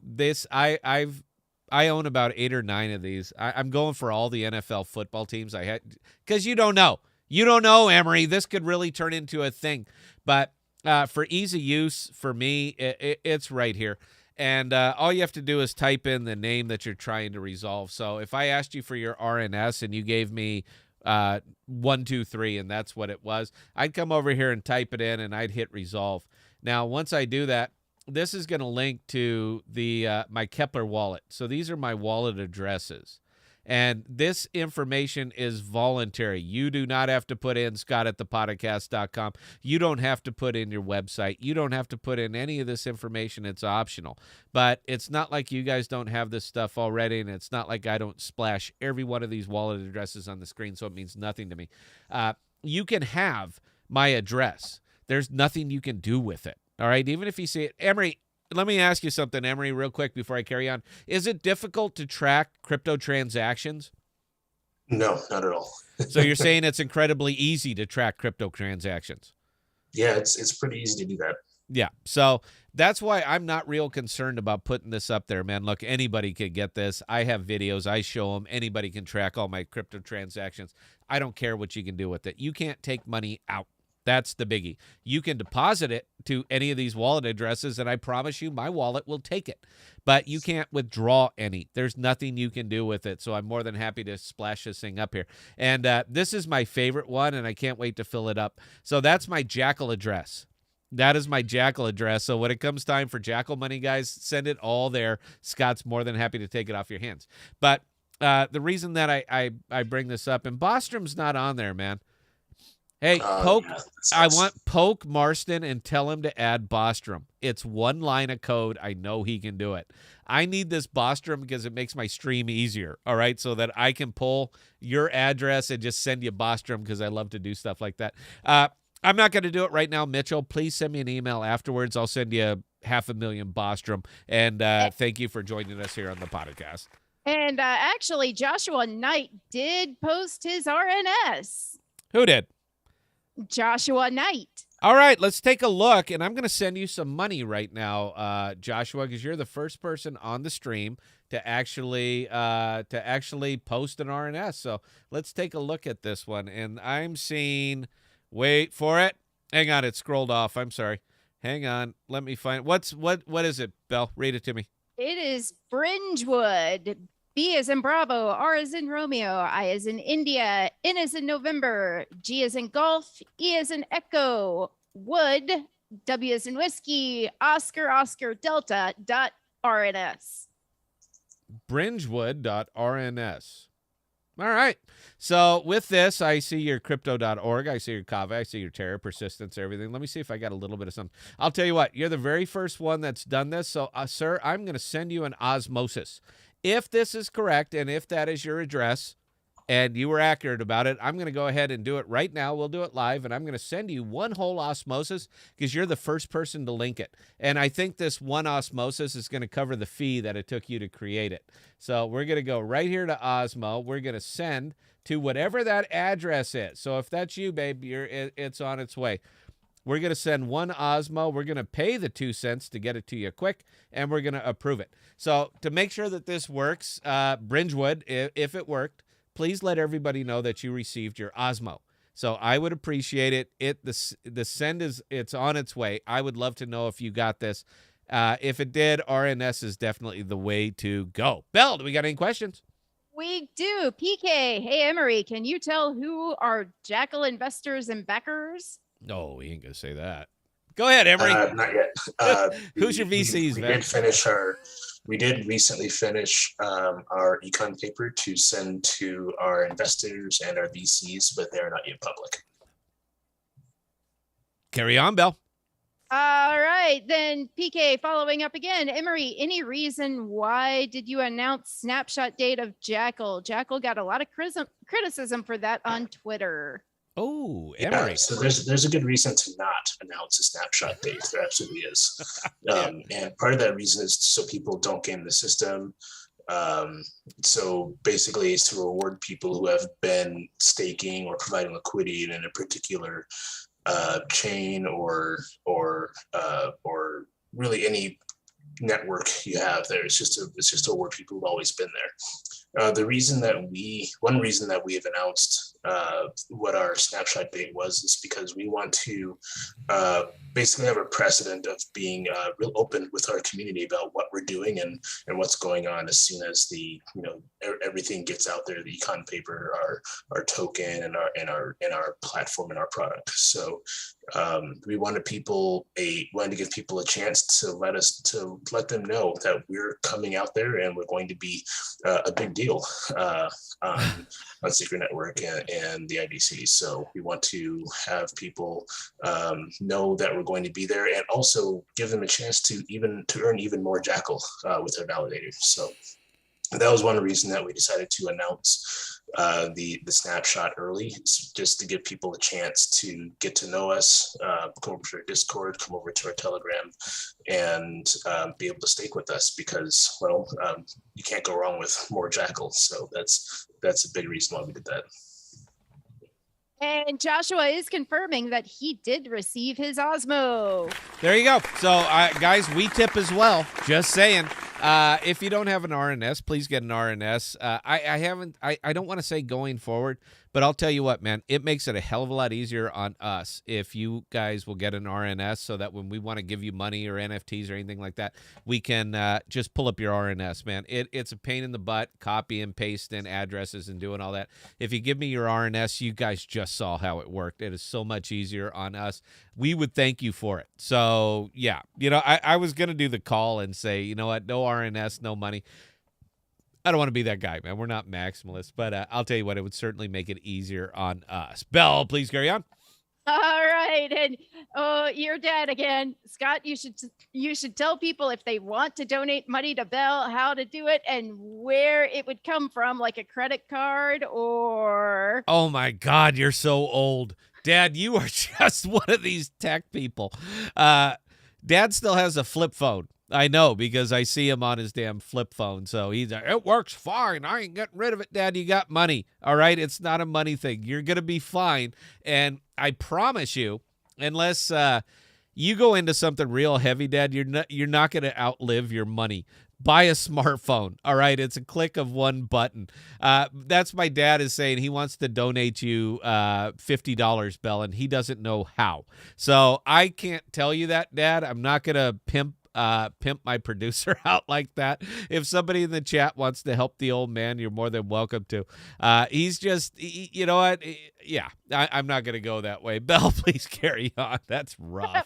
own about 8 or 9 of these. I'm going for all the NFL football teams I had, because you don't know, Emery. This could really turn into a thing, but for ease of use, for me, it's right here. And all you have to do is type in the name that you're trying to resolve. So if I asked you for your RNS and you gave me 123 and that's what it was, I'd come over here and type it in and I'd hit resolve. Now, once I do that, this is going to link to the my Kepler wallet. So these are my wallet addresses. And this information is voluntary. You do not have to put in scott@thepodcast.com. You don't have to put in your website. You don't have to put in any of this information. It's optional. But it's not like you guys don't have this stuff already, and it's not like I don't splash every one of these wallet addresses on the screen, so it means nothing to me. You can have my address. There's nothing you can do with it. All right? Even if you see it. Emery, let me ask you something, Emery, real quick before I carry on. Is it difficult to track crypto transactions? No, not at all. So you're saying it's incredibly easy to track crypto transactions? Yeah, it's pretty easy to do that. Yeah, so that's why I'm not real concerned about putting this up there, man. Look, anybody can get this. I have videos. I show them. Anybody can track all my crypto transactions. I don't care what you can do with it. You can't take money out. That's the biggie. You can deposit it to any of these wallet addresses, and I promise you my wallet will take it. But you can't withdraw any. There's nothing you can do with it, so I'm more than happy to splash this thing up here. And this is my favorite one, and I can't wait to fill it up. So that's my Jackal address. That is my Jackal address. So when it comes time for Jackal money, guys, send it all there. Scott's more than happy to take it off your hands. But the reason that I bring this up, and Bostrom's not on there, man. Hey, Poke, Yeah, I want Poke Marston and tell him to add Bostrom. It's one line of code. I know he can do it. I need this Bostrom because it makes my stream easier, all right, so that I can pull your address and just send you Bostrom because I love to do stuff like that. I'm not going to do it right now, Mitchell. Please send me an email afterwards. I'll send you 500,000 Bostrom. And thank you for joining us here on the podcast. And actually, Joshua Knight did post his RNS. Who did? Joshua Knight. All right, let's take a look, and I'm going to send you some money right now, Joshua, because you're the first person on the stream to actually post an RNS. So let's take a look at this one, and I'm seeing. Wait for it. Hang on, it scrolled off. I'm sorry. Hang on. Let me find. What is it, Belle? Read it to me. It is Bridgewood. B as in Bravo, R as in Romeo, I as in India, N as in November, G as in Golf, E as in Echo, Wood, W as in Whiskey, Oscar Delta .RNS. Bridgewood.rns. All right. So with this, I see your crypto.org. I see your Kava. I see your Terra, persistence, everything. Let me see if I got a little bit of something. I'll tell you what. You're the very first one that's done this. So, sir, I'm going to send you an osmosis. If this is correct, and if that is your address, and you were accurate about it, I'm going to go ahead and do it right now. We'll do it live, and I'm going to send you one whole osmosis because you're the first person to link it. And I think this one osmosis is going to cover the fee that it took you to create it. So we're going to go right here to Osmo. We're going to send to whatever that address is. So if that's you, babe, it's on its way. We're going to send one Osmo. We're going to pay the 2 cents to get it to you quick, and we're going to approve it. So to make sure that this works, Bridgewood, if it worked, please let everybody know that you received your Osmo. So I would appreciate it. The send it's on its way. I would love to know if you got this. If it did, RNS is definitely the way to go. Belle, do we got any questions? We do. PK, hey, Emery, can you tell who are Jackal investors and backers? No, he ain't going to say that. Go ahead, Emery. Not yet. Who's your VCs, man? We did recently finish our econ paper to send to our investors and our VCs, but they're not yet public. Carry on, Belle. All right, then PK, following up again. Emery, any reason why did you announce snapshot date of Jackal? Jackal got a lot of criticism for that on Twitter. Oh, Emery. Yeah, so there's a good reason to not announce a snapshot date. There absolutely is. And part of that reason is so people don't game the system. So basically it's to reward people who have been staking or providing liquidity in a particular chain or really any network you have there. It's just to reward people who've always been there. One reason that we have announced what our snapshot date was is because we want to basically have a precedent of being real open with our community about what we're doing and what's going on as soon as everything gets out there, the econ paper, our token, and our platform and our product. So we wanted to give people a chance to let them know that we're coming out there and we're going to be a big deal on Secret Network and the IBC. So we want to have people know that we're going to be there, and also give them a chance to earn even more Jackal with their validator. So that was one reason that we decided to announce the snapshot early, just to give people a chance to get to know us, come over to our Discord, come over to our Telegram, and be able to stake with us because, you can't go wrong with more Jackal. So that's a big reason why we did that. And Joshua is confirming that he did receive his Osmo. There you go. So, guys, we tip as well. Just saying. If you don't have an RNS, please get an RNS. I don't want to say going forward, but I'll tell you what, man, it makes it a hell of a lot easier on us if you guys will get an RNS so that when we want to give you money or NFTs or anything like that, we can just pull up your RNS, man. It's a pain in the butt, copy and paste in addresses and doing all that. If you give me your RNS, you guys just saw how it worked. It is so much easier on us. We would thank you for it. So, yeah, I was going to do the call and say, you know what, no RNS, no money. I don't want to be that guy, man. We're not maximalists, but I'll tell you what, it would certainly make it easier on us. Belle, please carry on. All right, and your dad again, Scott. You should tell people if they want to donate money to Belle, how to do it and where it would come from, like a credit card or. Oh my God, you're so old, Dad. You are just one of these tech people. Dad still has a flip phone. I know, because I see him on his damn flip phone. So he's like, it works fine. I ain't getting rid of it, Dad. You got money. All right. It's not a money thing. You're going to be fine. And I promise you, unless you go into something real heavy, Dad, you're not going to outlive your money. Buy a smartphone. All right, it's a click of one button. That's my dad is saying he wants to donate you $50, Bell, and he doesn't know how. So I can't tell you that, Dad. I'm not going to pimp my producer out like that. If somebody in the chat wants to help the old man, you're more than welcome to. He's just, you know what? Yeah, I'm not going to go that way. Belle, please carry on. That's rough.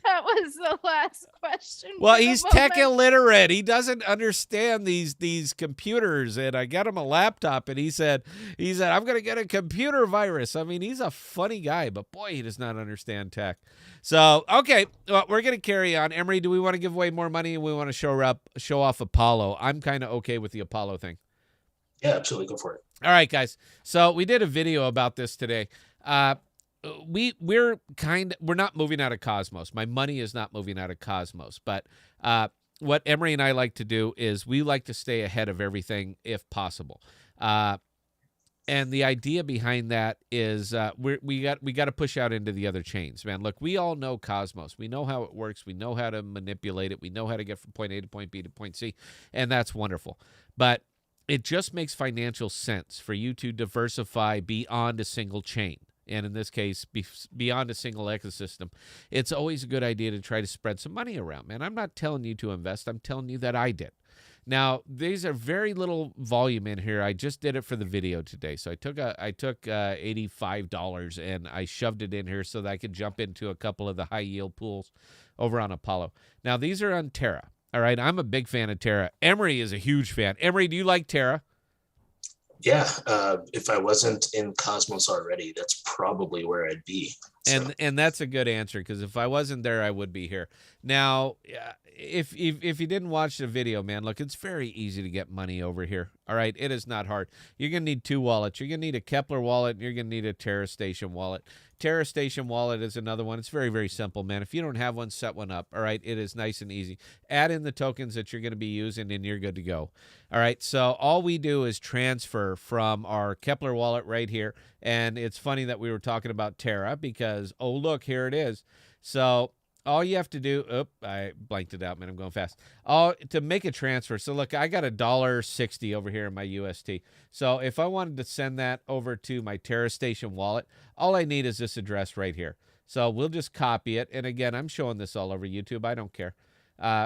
That was the last question. Well, he's tech illiterate. He doesn't understand these computers. And I got him a laptop, and he said, I'm going to get a computer virus. I mean, he's a funny guy, but boy, he does not understand tech. So, okay, well, we're going to carry on. Emery, do we want to give away more money, and we want to show off Apollo? I'm kind of okay with the Apollo thing. Yeah, absolutely. Go for it. All right, guys. So we did a video about this today. We're not moving out of Cosmos. My money is not moving out of Cosmos. But what Emery and I like to do is we like to stay ahead of everything if possible. And the idea behind that is we got to push out into the other chains, man. Look, we all know Cosmos. We know how it works. We know how to manipulate it. We know how to get from point A to point B to point C, and that's wonderful. But it just makes financial sense for you to diversify beyond a single chain. And in this case, beyond a single ecosystem. It's always a good idea to try to spread some money around, man. I'm not telling you to invest. I'm telling you that I did. Now, these are very little volume in here. I just did it for the video today. So I took $85 and I shoved it in here so that I could jump into a couple of the high yield pools over on Apollo. Now, these are on Terra. All right, I'm a big fan of Terra. Emery is a huge fan. Emery, do you like Terra? Yeah, if I wasn't in Cosmos already, that's probably where I'd be. So. And that's a good answer, because if I wasn't there, I would be here. Now, if you didn't watch the video, man, look, it's very easy to get money over here. All right, it is not hard. You're going to need two wallets. You're going to need a Kepler wallet, and you're going to need a Terra Station wallet. Terra Station wallet is another one. It's very, very simple, man. If you don't have one, set one up. All right, it is nice and easy. Add in the tokens that you're going to be using, and you're good to go. All right, so all we do is transfer from our Kepler wallet right here. And it's funny that we were talking about Terra because, oh, look, here it is. So all you have to do, I blanked it out, man. I'm going fast. To make a transfer. So look, I got $1.60 over here in my UST. So if I wanted to send that over to my Terra Station wallet, all I need is this address right here. So we'll just copy it. And again, I'm showing this all over YouTube. I don't care.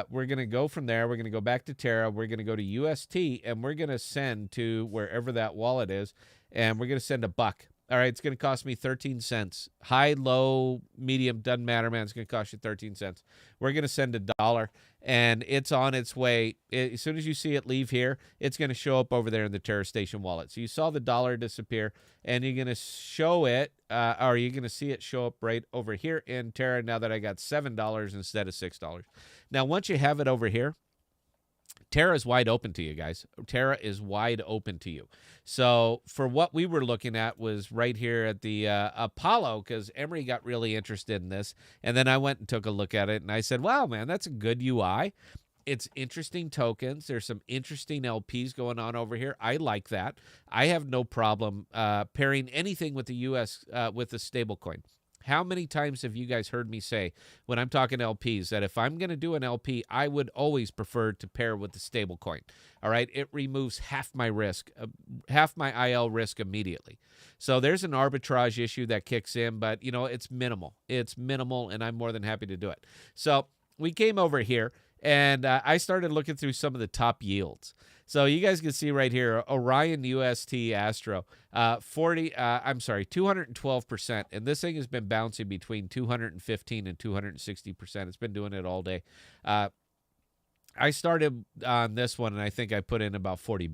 We're going to go from there. We're going to go back to Terra. We're going to go to UST, and we're going to send to wherever that wallet is, and we're going to send $1. All right, it's going to cost me 13 cents. High, low, medium, doesn't matter, man. It's going to cost you 13 cents. We're going to send $1, and it's on its way. As soon as you see it leave here, it's going to show up over there in the Terra Station wallet. So you saw the $1 disappear, and you're going to show it, or you're going to see it show up right over here in Terra now that I got $7 instead of $6. Now, once you have it over here, Terra is wide open to you guys. Terra is wide open to you. So for what we were looking at was right here at the Apollo, because Emery got really interested in this. And then I went and took a look at it, and I said, wow, man, that's a good UI. It's interesting tokens. There's some interesting LPs going on over here. I like that. I have no problem pairing anything with the US with a stablecoin. How many times have you guys heard me say when I'm talking LPs that if I'm going to do an LP, I would always prefer to pair with the stable coin? All right. It removes half my risk, half my IL risk immediately. So there's an arbitrage issue that kicks in, but you know, it's minimal. It's minimal, and I'm more than happy to do it. So we came over here, and I started looking through some of the top yields. So you guys can see right here, Orion UST Astro, 212%. And this thing has been bouncing between 215 and 260%. It's been doing it all day. I started on this one, and I think I put in about $40.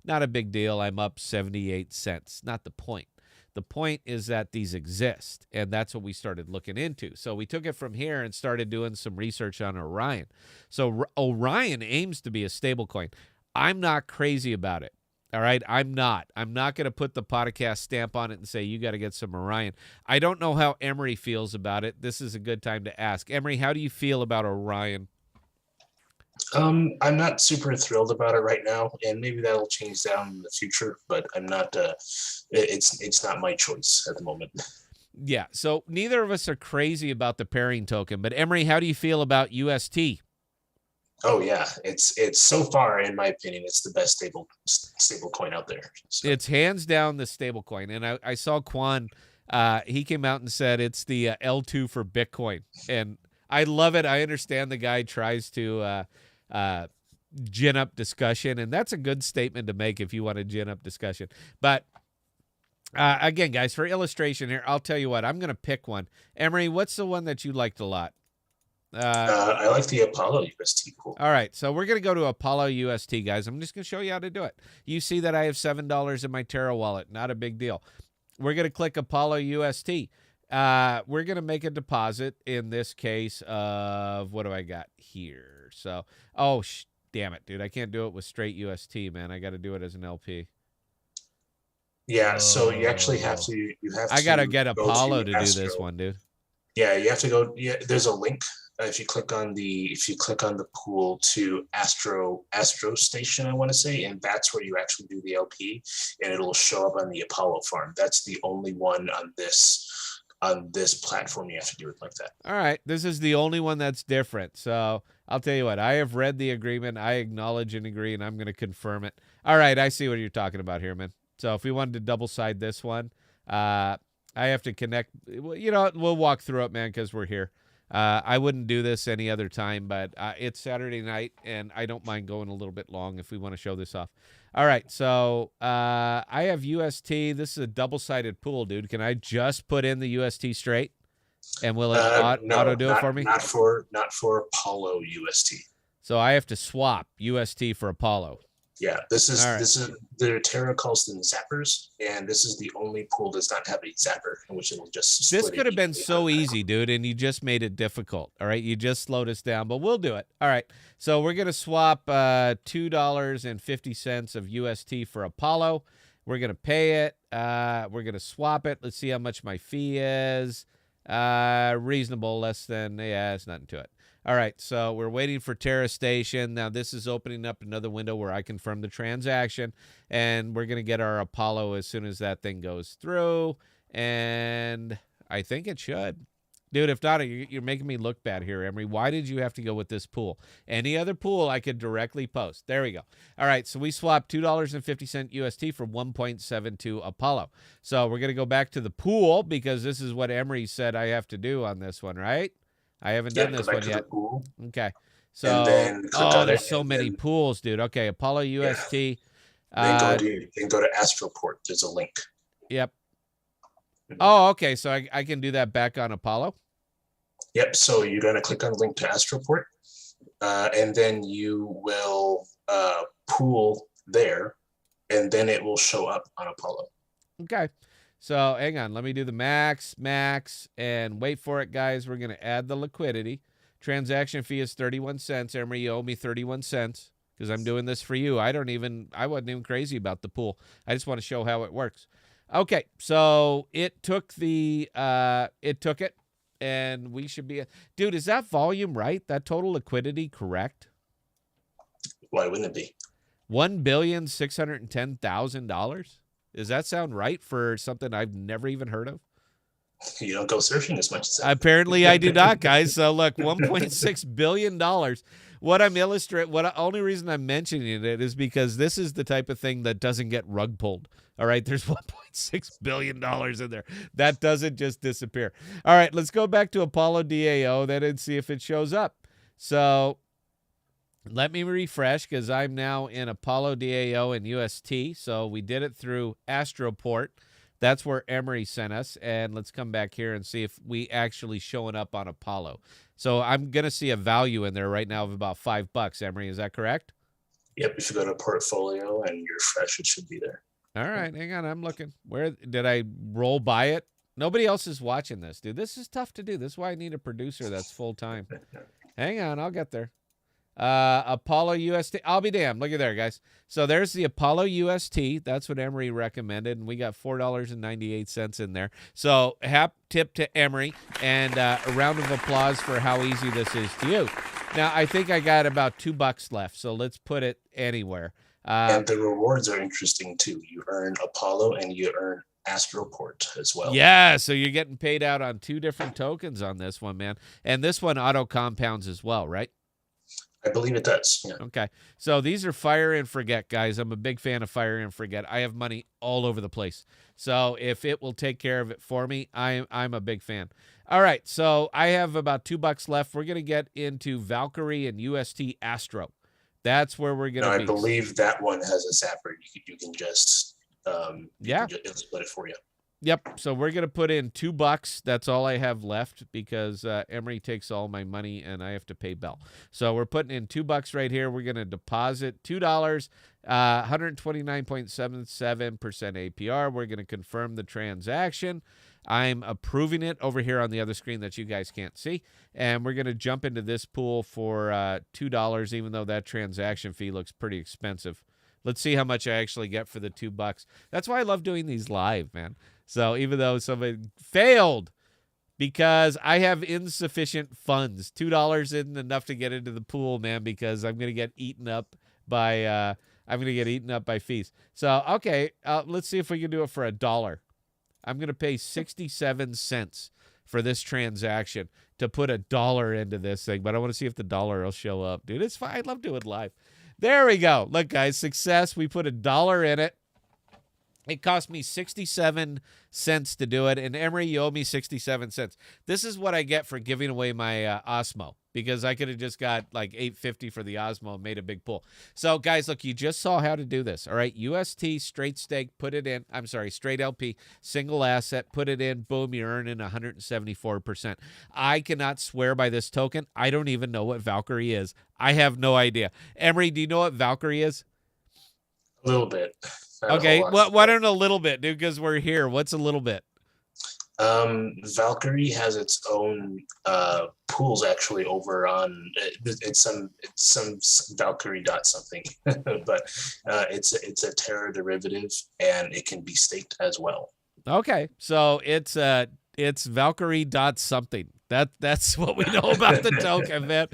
Not a big deal. I'm up 78 cents. Not the point. The point is that these exist, and that's what we started looking into. So we took it from here and started doing some research on Orion. So Orion aims to be a stable coin. I'm not crazy about it. All right. I'm not going to put the podcast stamp on it and say, you got to get some Orion. I don't know how Emery feels about it. This is a good time to ask. Emery, how do you feel about Orion? I'm not super thrilled about it right now, and maybe that'll change down in the future, but I'm not, it's not my choice at the moment. Yeah, so neither of us are crazy about the pairing token, but Emery, how do you feel about UST? Oh yeah, it's so far, in my opinion, it's the best stable coin out there. So. It's hands down the stable coin. And I saw Quan, he came out and said it's the L2 for Bitcoin. And I love it. I understand the guy tries to gin up discussion, and that's a good statement to make if you want to gin up discussion. But again, guys, for illustration here, I'll tell you what, I'm going to pick one. Emery, what's the one that you liked a lot? I like the Apollo UST pool. All right, so we're going to go to Apollo UST, guys. I'm just going to show you how to do it. You see that I have $7 in my Terra wallet. Not a big deal. We're going to click Apollo UST. We're going to make a deposit, in this case, of what do I got here? So, damn it, dude. I can't do it with straight UST, man. I got to do it as an LP. Yeah, so you actually have to. I got to get Apollo to do this one, dude. Yeah, you have to go. Yeah, there's a link. If you click on the pool to Astro Station, I want to say, and that's where you actually do the LP, and it'll show up on the Apollo farm. That's the only one on this platform you have to do it like that. All right, this is the only one that's different. So I'll tell you what, I have read the agreement. I acknowledge and agree, and I'm going to confirm it. All right, I see what you're talking about here, man. So if we wanted to double side this one, I have to connect. You know, we'll walk through it, man, because we're here. I wouldn't do this any other time, but it's Saturday night, and I don't mind going a little bit long if we want to show this off. All right, so I have UST. This is a double-sided pool, dude. Can I just put in the UST straight, and will it auto do it for me? Not for Apollo UST. So I have to swap UST for Apollo. Yeah, this is the Terra calls them zappers, and this is the only pool that does not have a zapper, in which it'll just. This could have been so easy, dude, and you just made it difficult. All right, you just slowed us down, but we'll do it. All right, so we're gonna swap $2.50 of UST for Apollo. We're gonna pay it. We're gonna swap it. Let's see how much my fee is. Reasonable, less than it's nothing to it. All right, so we're waiting for Terra Station. Now, this is opening up another window where I confirm the transaction, and we're going to get our Apollo as soon as that thing goes through, and I think it should. Dude, if not, you're making me look bad here, Emery. Why did you have to go with this pool? Any other pool I could directly post. There we go. All right, so we swapped $2.50 UST for 1.72 Apollo. So we're going to go back to the pool because this is what Emery said I have to do on this one, right? I haven't done this one yet. Okay. So, there's so many pools, dude. Okay, Apollo UST. Then go to Astroport. There's a link. Yep. Oh, okay. So I can do that back on Apollo? Yep. So you're going to click on the link to Astroport, and then you will pool there, and then it will show up on Apollo. Okay. So hang on, let me do the max, and wait for it, guys. We're going to add the liquidity. Transaction fee is 31 cents. Emery, you owe me 31 cents because I'm doing this for you. I wasn't even crazy about the pool. I just want to show how it works. Okay, so it took it, and we should be, dude, is that volume right? That total liquidity correct? Why wouldn't it be? $1,610,000? Does that sound right for something I've never even heard of? You don't go surfing as much as that. Apparently I do not, guys. So look, $1.6 billion. Only reason I'm mentioning it is because this is the type of thing that doesn't get rug pulled. All right, there's $1.6 billion in there. That doesn't just disappear. All right, let's go back to Apollo DAO then and see if it shows up. So let me refresh because I'm now in Apollo DAO and UST. So we did it through Astroport. That's where Emery sent us. And let's come back here and see if we actually showing up on Apollo. So I'm going to see a value in there right now of about $5, Emery. Is that correct? Yep. If you go to portfolio and you're fresh, it should be there. All right. Hang on. I'm looking. Where did I roll by it? Nobody else is watching this, dude. This is tough to do. This is why I need a producer that's full time. Hang on. I'll get there. Apollo UST. I'll be damned. Look at there, guys. So there's the Apollo UST. That's what Emery recommended, and we got $4.98 in there. So tip to Emery, and a round of applause for how easy this is to use. Now, I think I got about $2 left, so let's put it anywhere. And the rewards are interesting, too. You earn Apollo, and you earn Astroport as well. Yeah, so you're getting paid out on 2 different tokens on this one, man. And this one auto compounds as well, right? I believe it does. Yeah. Okay. So these are fire and forget, guys. I'm a big fan of fire and forget. I have money all over the place. So if it will take care of it for me, I'm a big fan. All right. So I have about $2 left. We're going to get into Valkyrie and UST Astro. That's where we're going to be. I believe that one has a zapper. You can just it'll split it for you. Yep. So we're going to put in $2. That's all I have left because Emery takes all my money and I have to pay Bell. So we're putting in $2 right here. We're going to deposit $2, 129.77% APR. We're going to confirm the transaction. I'm approving it over here on the other screen that you guys can't see. And we're going to jump into this pool for $2, even though that transaction fee looks pretty expensive. Let's see how much I actually get for the $2. That's why I love doing these live, man. So even though somebody failed because I have insufficient funds, $2 isn't enough to get into the pool, man, because I'm going to get eaten up by fees. So, okay, let's see if we can do it for $1. I'm going to pay 67 cents for this transaction to put $1 into this thing, but I want to see if the dollar will show up. Dude, it's fine. I love doing live. There we go. Look, guys, success. We put $1 in it. It cost me 67 cents to do it, and Emery, you owe me 67 cents. This is what I get for giving away my Osmo, because I could have just got like $8.50 for the Osmo and made a big pull. So, guys, look, you just saw how to do this, all right? UST, straight stake, put it in. I'm sorry, straight LP, single asset, put it in. Boom, you're earning 174%. I cannot swear by this token. I don't even know what Valkyrie is. I have no idea. Emery, do you know what Valkyrie is? A little bit. Okay, well, why don't a little bit, dude? Because we're here. What's a little bit? Valkyrie has its own pools actually over on it's some Valkyrie dot something, but it's a Terra derivative and it can be staked as well. Okay, so it's Valkyrie dot something. That's what we know about the token, man.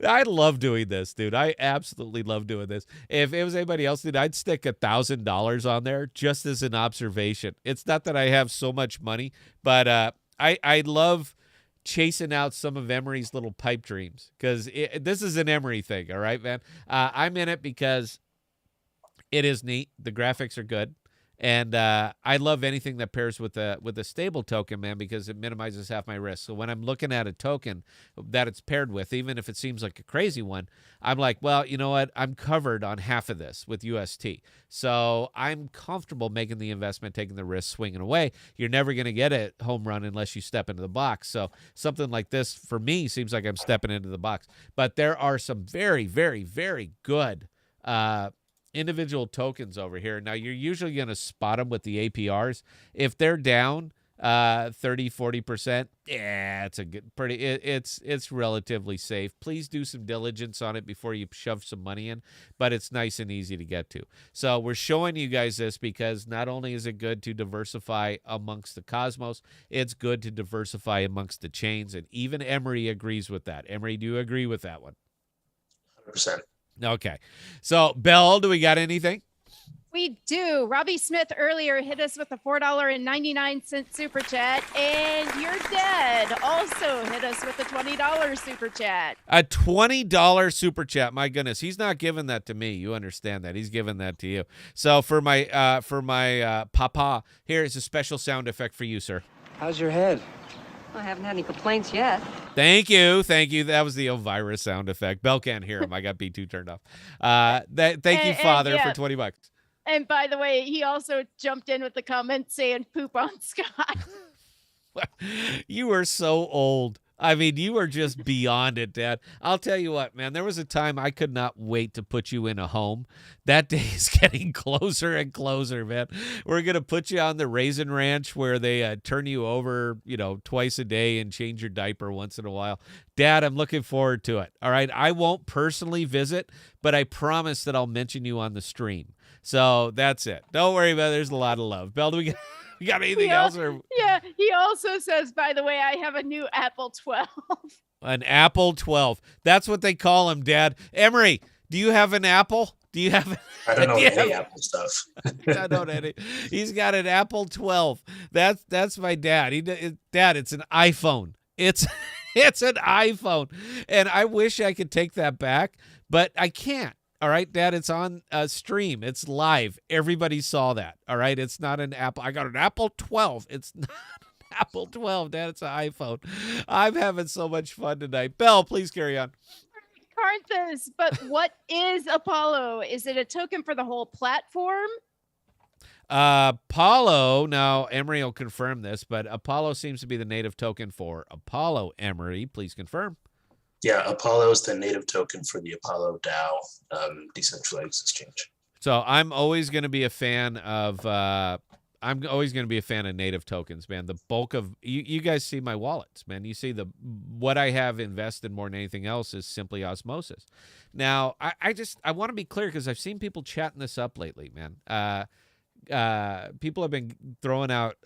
I love doing this, dude. I absolutely love doing this. If it was anybody else, dude, I'd stick $1,000 on there just as an observation. It's not that I have so much money, but I love chasing out some of Emery's little pipe dreams because this is an Emery thing, all right, man? I'm in it because it is neat. The graphics are good. And I love anything that pairs with a stable token, man, because it minimizes half my risk. So when I'm looking at a token that it's paired with, even if it seems like a crazy one, I'm like, well, you know what? I'm covered on half of this with UST. So I'm comfortable making the investment, taking the risk, swinging away. You're never going to get a home run unless you step into the box. So something like this, for me, seems like I'm stepping into the box. But there are some very, very, very good individual tokens over here. Now, you're usually going to spot them with the APRs. If they're down 30-40%, yeah, it's a good it's relatively safe. Please do some diligence on it before you shove some money in, but it's nice and easy to get to. So we're showing you guys this because not only is it good to diversify amongst the cosmos, it's good to diversify amongst the chains, and even Emery agrees with that. Emery, do you agree with that one? 100%. Okay. So, Belle, do we got anything? We do. Robbie Smith earlier hit us with a $4.99 super chat, and You're Dead also hit us with a $20 super chat. A $20 super chat. My goodness, he's not giving that to me. You understand that. He's giving that to you. So for my papa, here is a special sound effect for you, sir. How's your head? I haven't had any complaints yet. Thank you. That was the Elvira sound effect. Belle can't hear him. I got B2 turned off. Thank you, Father, for $20. And by the way, he also jumped in with the comment saying poop on Scott. You are so old. I mean, you are just beyond it, Dad. I'll tell you what, man, there was a time I could not wait to put you in a home. That day is getting closer and closer, man. We're going to put you on the Raisin Ranch where they turn you over, twice a day and change your diaper once in a while. Dad, I'm looking forward to it. All right. I won't personally visit, but I promise that I'll mention you on the stream. So that's it. Don't worry about it. There's a lot of love. Belle, do we got anything else? Yeah, he also says, by the way, I have a new Apple 12. An Apple 12. That's what they call them, Dad. Emery, do you have an Apple? Do you have? I don't know do you any have- Apple stuff. I don't know. He's got an Apple 12. That's my dad. Dad, it's an iPhone. It's an iPhone, and I wish I could take that back, but I can't. All right, Dad, it's on stream. It's live. Everybody saw that. All right, it's not an Apple. I got an Apple 12. It's not an Apple 12, Dad. It's an iPhone. I'm having so much fun tonight. Belle, please carry on. Carthus, but what is Apollo? Is it a token for the whole platform? Apollo, now Emery will confirm this, but Apollo seems to be the native token for Apollo. Emery, please confirm. Yeah, Apollo is the native token for the Apollo DAO decentralized exchange. So I'm always going to be a fan of native tokens, man. The bulk of you guys see my wallets, man. You see what I have invested more than anything else is simply osmosis. Now, I want to be clear because I've seen people chatting this up lately, man. People have been throwing out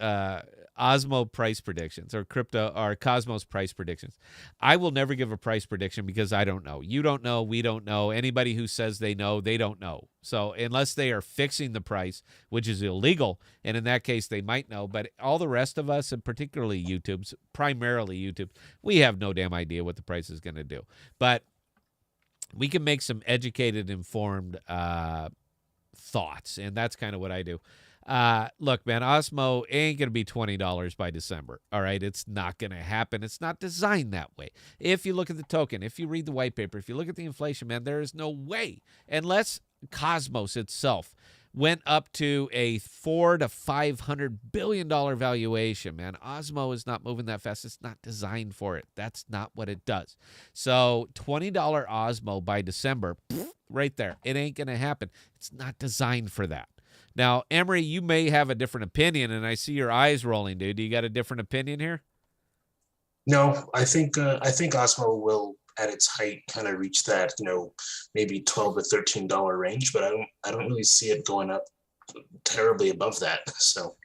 Osmo price predictions or crypto or Cosmos price predictions. I will never give a price prediction because I don't know. You don't know. We don't know. Anybody who says they know, they don't know. So unless they are fixing the price, which is illegal, and in that case they might know, but all the rest of us, and particularly primarily YouTube, we have no damn idea what the price is going to do. But we can make some educated, informed thoughts, and that's kind of what I do. Look, man, Osmo ain't going to be $20 by December. All right, it's not going to happen. It's not designed that way. If you look at the token, if you read the white paper, if you look at the inflation, man, there is no way, unless Cosmos itself went up to a $400 to $500 billion valuation, man. Osmo is not moving that fast. It's not designed for it. That's not what it does. So $20 Osmo by December, right there. It ain't going to happen. It's not designed for that. Now, Emery, you may have a different opinion, and I see your eyes rolling, dude. Do you got a different opinion here? No, I think Osmo will at its height kind of reach that, maybe $12 to $13 range, but I don't really see it going up terribly above that. So,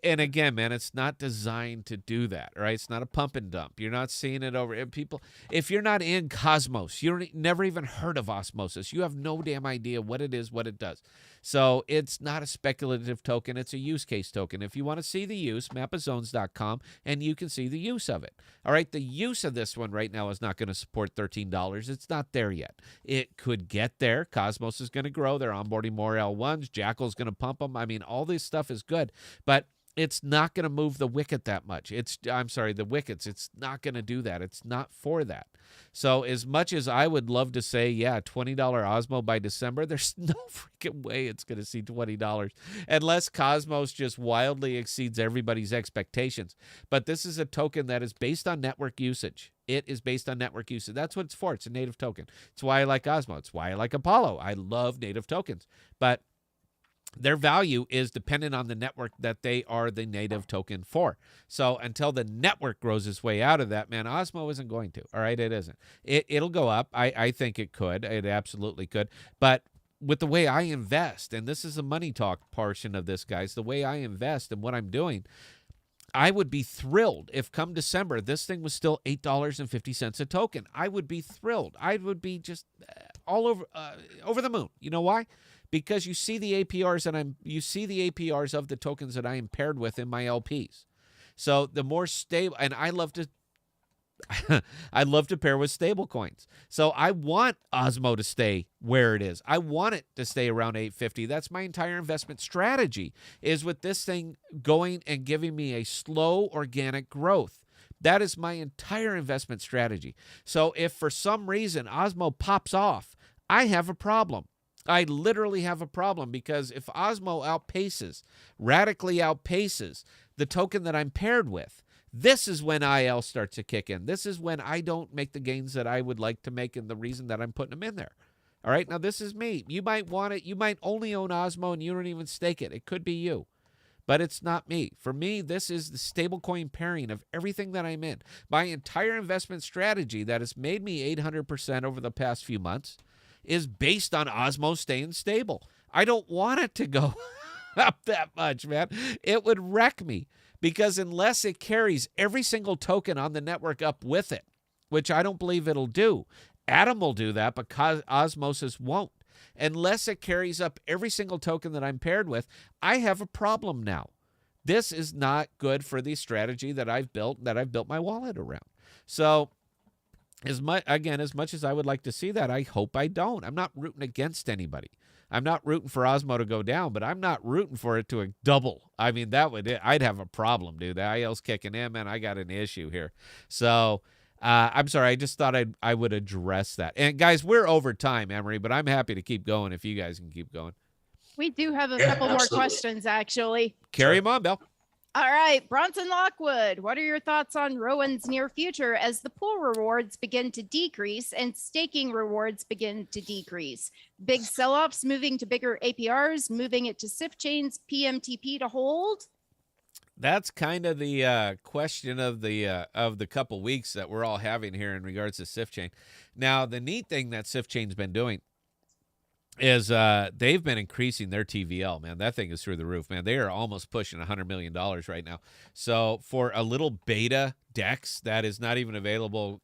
and again, man, it's not designed to do that, right? It's not a pump and dump. You're not seeing it over people. If you're not in Cosmos, never even heard of osmosis. You have no damn idea what it is, what it does. So it's not a speculative token. It's a use case token. If you want to see the use, mapazones.com, and you can see the use of it. All right, the use of this one right now is not going to support $13. It's not there yet. It could get there. Cosmos is going to grow. They're onboarding more L1s. Jackal's going to pump them. I mean, all this stuff is good, but it's not going to move the wicket that much. The wickets. It's not going to do that. It's not for that. So as much as I would love to say, yeah, $20 Osmo by December, there's no freaking way it's going to see $20 unless Cosmos just wildly exceeds everybody's expectations. But this is a token that is based on network usage. It is based on network usage. That's what it's for. It's a native token. It's why I like Osmo. It's why I like Apollo. I love native tokens. But their value is dependent on the network that they are the native token for. So until the network grows its way out of that, man, Osmo isn't going to. All right, it isn't. It'll go up. I think it could. It absolutely could. But with the way I invest, and this is the money talk portion of this, guys, the way I invest and what I'm doing, I would be thrilled if come December this thing was still $8.50 a token. I would be thrilled. I would be just all over the moon. You know why? Because you see the APRs of the tokens that I am paired with in my LPs. So the more stable, and I love to pair with stable coins. So I want Osmo to stay where it is. I want it to stay around 850. That's my entire investment strategy, is with this thing going and giving me a slow organic growth. That is my entire investment strategy. So if for some reason Osmo pops off, I have a problem. I literally have a problem, because if Osmo radically outpaces the token that I'm paired with, this is when IL starts to kick in. This is when I don't make the gains that I would like to make, and the reason that I'm putting them in there. All right, now this is me. You might want it. You might only own Osmo and you don't even stake it. It could be you, but it's not me. For me, this is the stablecoin pairing of everything that I'm in. My entire investment strategy that has made me 800% over the past few months is based on Osmo staying stable. I don't want it to go up that much, man. It would wreck me, because unless it carries every single token on the network up with it, which I don't believe it'll do. Atom will do that, but Osmosis won't. unless it carries up every single token that I'm paired with, I have a problem now. This is not good for the strategy that I've built my wallet around. So as much as I would like to see that, I hope I don't. I'm not rooting against anybody. I'm not rooting for Osmo to go down, but I'm not rooting for it to double. I mean, I'd have a problem, dude. The IL's kicking in, man. I got an issue here. So I'm sorry. I just thought I would address that. And guys, we're over time, Emery, but I'm happy to keep going if you guys can keep going. We do have a Yeah, couple more absolutely. questions, actually. Carry them on, Bill. All right, Bronson Lockwood, what are your thoughts on Rowan's near future as the pool rewards begin to decrease and staking rewards begin to decrease? Big sell-offs moving to bigger APRs, moving it to SIF chains, PMTP to hold? That's kind of the question of the couple weeks that we're all having here in regards to SIF chain. Now, the neat thing that SIF chain's been doing is they've been increasing their TVL, man. That thing is through the roof, man. They are almost pushing $100 million right now. So for a little beta DEX that is not even available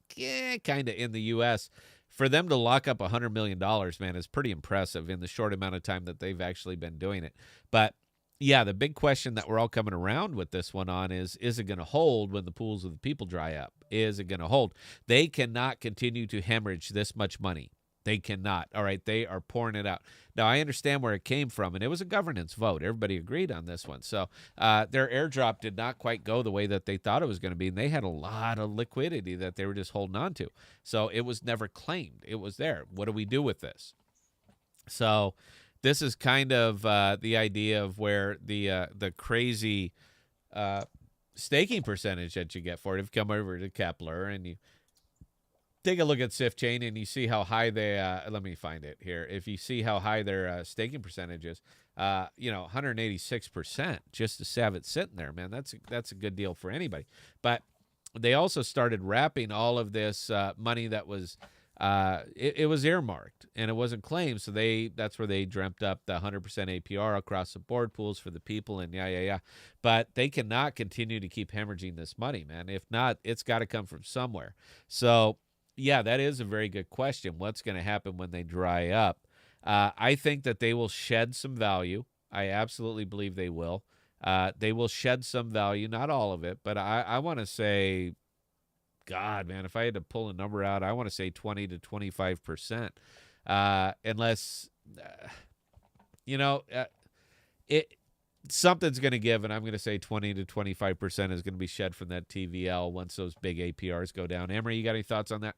kind of in the U.S., for them to lock up $100 million, man, is pretty impressive in the short amount of time that they've actually been doing it. But yeah, the big question that we're all coming around with this one on is it going to hold when the pools of the people dry up? Is it going to hold? They cannot continue to hemorrhage this much money. They cannot. All right, they are pouring it out. Now, I understand where it came from, and it was a governance vote. Everybody agreed on this one. So their airdrop did not quite go the way that they thought it was going to be, and they had a lot of liquidity that they were just holding on to. So it was never claimed. It was there. What do we do with this? So this is kind of the idea of where the crazy staking percentage that you get for it. If you come over to Kepler and you take a look at SIF chain and you see how high they let me find it here. If you see how high their staking percentage is, 186% just to have it sitting there, man. That's a good deal for anybody. But they also started wrapping all of this money that was it was earmarked and it wasn't claimed. So that's where they dreamt up the 100% APR across the board pools for the people and yeah. But they cannot continue to keep hemorrhaging this money, man. If not, it's got to come from somewhere. So yeah, that is a very good question. What's going to happen when they dry up? I think that they will shed some value. I absolutely believe they will. They will shed some value, not all of it, but I want to say, God, man, if I had to pull a number out, I want to say 20 to 25%. Unless, something's going to give, and I'm going to say 20 to 25% is going to be shed from that TVL once those big APRs go down. Emery, you got any thoughts on that?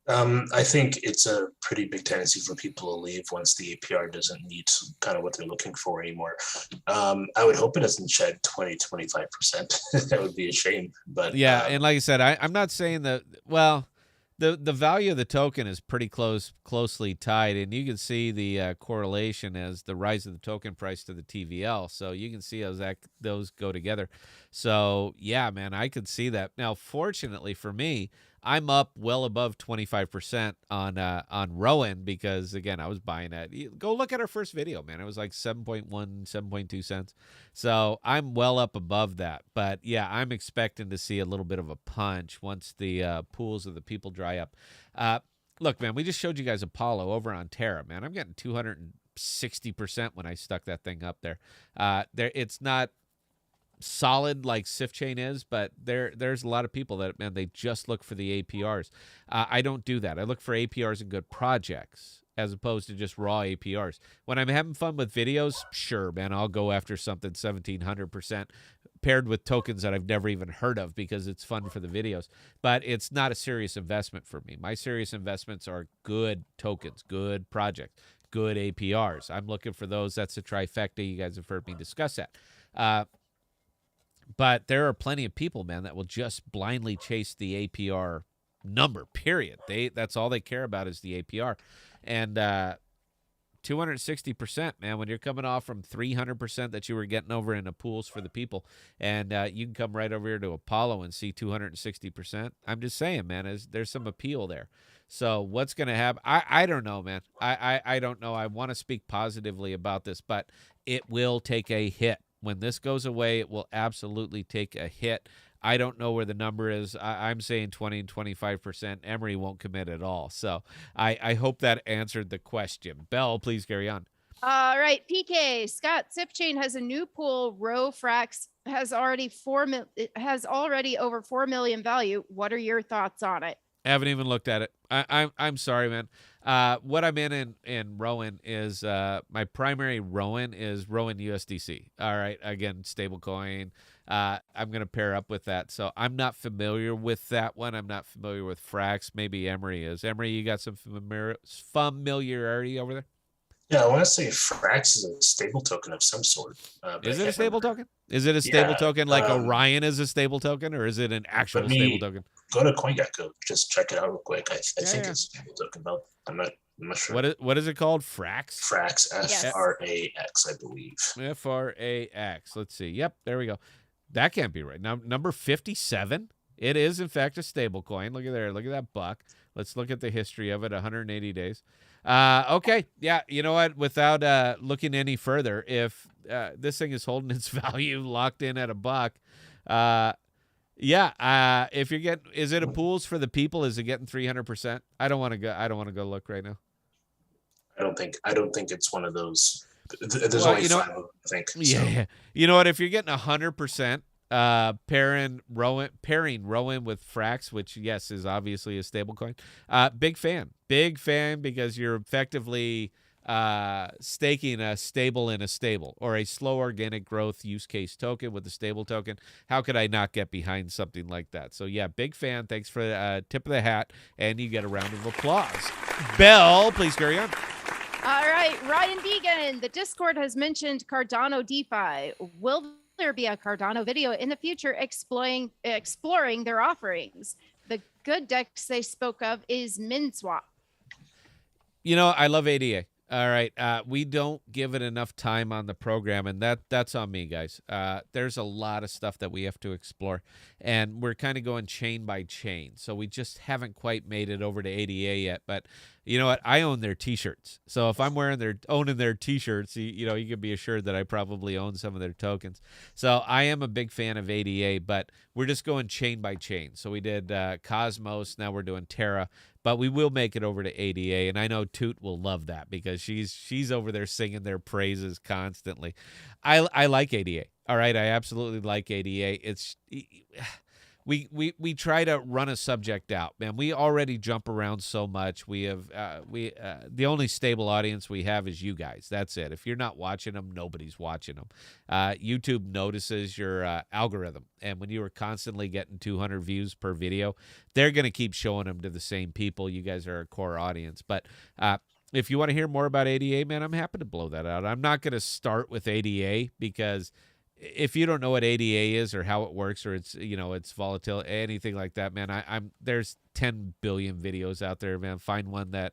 I think it's a pretty big tendency for people to leave once the APR doesn't meet kind of what they're looking for anymore. I would hope it doesn't shed 20, 25%. That would be a shame. But yeah, and like I said, I'm not saying that, well, the value of the token is pretty closely tied, and you can see the correlation as the rise of the token price to the TVL. So you can see how those go together. So yeah, man, I could see that. Now, fortunately for me, I'm up well above 25% on Rowan because, again, I was buying at. Go look at our first video, man. It was like 7.1, 7.2 cents. So I'm well up above that. But, yeah, I'm expecting to see a little bit of a punch once the pools of the people dry up. Look, man, we just showed you guys Apollo over on Terra, man. I'm getting 260% when I stuck that thing up there. It's not solid like SIF chain is, but there's a lot of people that, man, they just look for the APRs. I don't do that. I look for APRs and good projects as opposed to just raw APRs. When I'm having fun with videos, sure, man, I'll go after something 1700% paired with tokens that I've never even heard of because it's fun for the videos. But it's not a serious investment for me. My serious investments are good tokens, good projects, good APRs. I'm looking for those. That's a trifecta. You guys have heard me discuss that. But there are plenty of people, man, that will just blindly chase the APR number, period. That's all they care about is the APR. And 260%, man, when you're coming off from 300% that you were getting over in the pools for the people, and you can come right over here to Apollo and see 260%. I'm just saying, man, there's some appeal there. So what's going to happen? I don't know, man. I don't know. I want to speak positively about this, but it will take a hit. When this goes away, it will absolutely take a hit. I don't know where the number is. I'm saying 20 and 25%. Emery won't commit at all. So I hope that answered the question. Bell, please carry on. All right, PK Scott Sipchain has a new pool. Row Frax has already over 4 million value. What are your thoughts on it? I haven't even looked at it. I'm sorry, man. What I'm in Rowan is my primary Rowan is Rowan USDC. All right, again, stablecoin. I'm gonna pair up with that. So I'm not familiar with that one. I'm not familiar with Frax. Maybe Emery is. Emery, you got some familiarity over there? Yeah, I want to say Frax is a stable token of some sort. Is it a stable token? Is it a stable token like Orion is a stable token, or is it an actual stable token? Go to CoinGecko. Just check it out real quick. I think it's a stable token, but I'm not sure. What is it called? Frax? Frax, F-R-A-X, I believe. F-R-A-X. Let's see. Yep, there we go. That can't be right. Now, number 57. It is, in fact, a stable coin. Look at there. Look at that buck. Let's look at the history of it, 180 days. Okay. Yeah, you know what? Without looking any further, if this thing is holding its value locked in at $1, if you're getting, is it a pools for the people? Is it getting 300%? I don't want to go look right now. I don't think it's one of those. There's only 5 of them, I think. Yeah. You know what? If you're getting 100%, pairing Rowan with Frax, which yes is obviously a stable coin. Big fan because you're effectively staking a stable in a stable, or a slow organic growth use case token with a stable token. How could I not get behind something like that? So yeah, big fan. Thanks for the tip of the hat, and you get a round of applause. Bell, please carry on. All right, Ryan Deegan, the Discord has mentioned Cardano DeFi. Will there be a Cardano video in the future exploring their offerings? The good DEX they spoke of is MinSwap. You know, I love ADA. All right. We don't give it enough time on the program, and that's on me, guys. There's a lot of stuff that we have to explore, and we're kind of going chain by chain. So we just haven't quite made it over to ADA yet. But you know what? I own their T-shirts. So if I'm owning their T-shirts, you can be assured that I probably own some of their tokens. So I am a big fan of ADA, but we're just going chain by chain. So we did Cosmos. Now we're doing Terra. But we will make it over to ADA, and I know Toot will love that because she's over there singing their praises constantly. I like ADA. All right, I absolutely like ADA. It's we try to run a subject out, man. We already jump around so much. We have the only stable audience we have is you guys. That's it. If you're not watching them, nobody's watching them. YouTube notices your algorithm, and when you are constantly getting 200 views per video, they're going to keep showing them to the same people. You guys are a core audience. But if you want to hear more about ADA, man, I'm happy to blow that out. I'm not going to start with ADA because if you don't know what ADA is or how it works, or it's volatile, anything like that, man, there's 10 billion videos out there, man. Find one that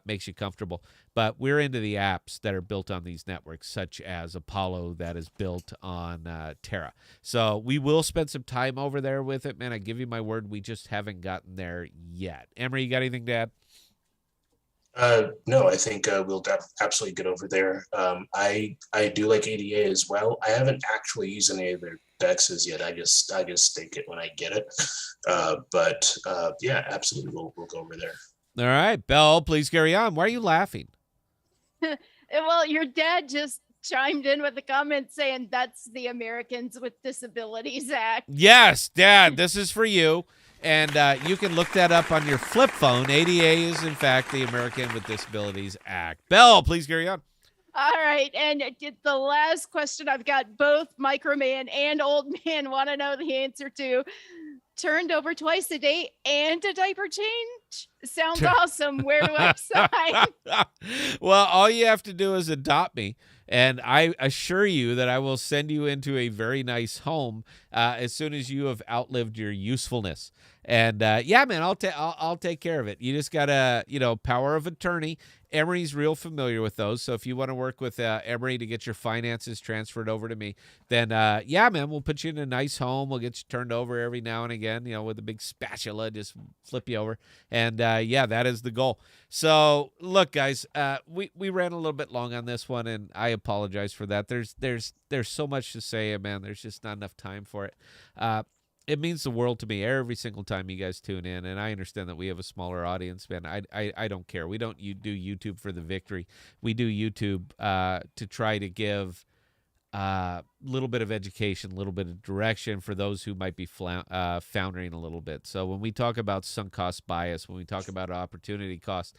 makes you comfortable. But we're into the apps that are built on these networks, such as Apollo, that is built on Terra. So we will spend some time over there with it, man. I give you my word, we just haven't gotten there yet. Emery, you got anything to add? No, I think we'll absolutely get over there. I do like ADA as well. I haven't actually used any of their dexes yet. I just stake it when I get it. But yeah, absolutely, we'll go over there. All right, Belle, please carry on. Why are you laughing? Well, your dad just chimed in with a comment saying that's the Americans with Disabilities Act. Yes, Dad, this is for you. And you can look that up on your flip phone. ADA is, in fact, the American with Disabilities Act. Belle, please carry on. All right. And the last question I've got both Microman and Old Man want to know the answer to. Turned over twice a day and a diaper change? Sounds awesome. Where do I sign? Well, all you have to do is adopt me. And I assure you that I will send you into a very nice home as soon as you have outlived your usefulness. And yeah, man, I'll take care of it. You just gotta, power of attorney. Emery's real familiar with those. So if you want to work with Emery to get your finances transferred over to me, then yeah, man, we'll put you in a nice home. We'll get you turned over every now and again, with a big spatula, just flip you over. And yeah, that is the goal. So look, guys, we ran a little bit long on this one, and I apologize for that. There's so much to say, man. There's just not enough time for it. it means the world to me every single time you guys tune in, and I understand that we have a smaller audience, man. I don't care. We don't do YouTube for the victory. We do YouTube to try to give a little bit of education, a little bit of direction for those who might be foundering a little bit. So when we talk about sunk cost bias, when we talk about opportunity cost,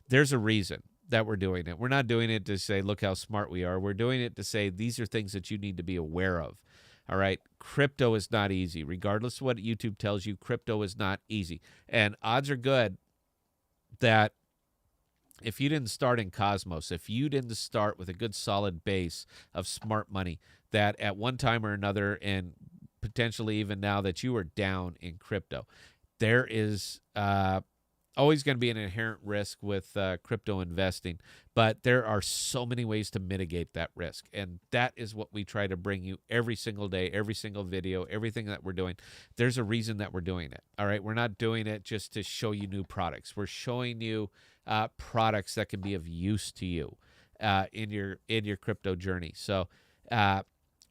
there's a reason that we're doing it. We're not doing it to say, look how smart we are. We're doing it to say, these are things that you need to be aware of. All right. Crypto is not easy. Regardless of what YouTube tells you, crypto is not easy. And odds are good that if you didn't start in Cosmos, if you didn't start with a good solid base of smart money, that at one time or another, and potentially even now that you are down in crypto, there is always going to be an inherent risk with crypto investing, but there are so many ways to mitigate that risk. And that is what we try to bring you every single day, every single video, everything that we're doing. There's a reason that we're doing it. All right. We're not doing it just to show you new products. We're showing you products that can be of use to you in your crypto journey. So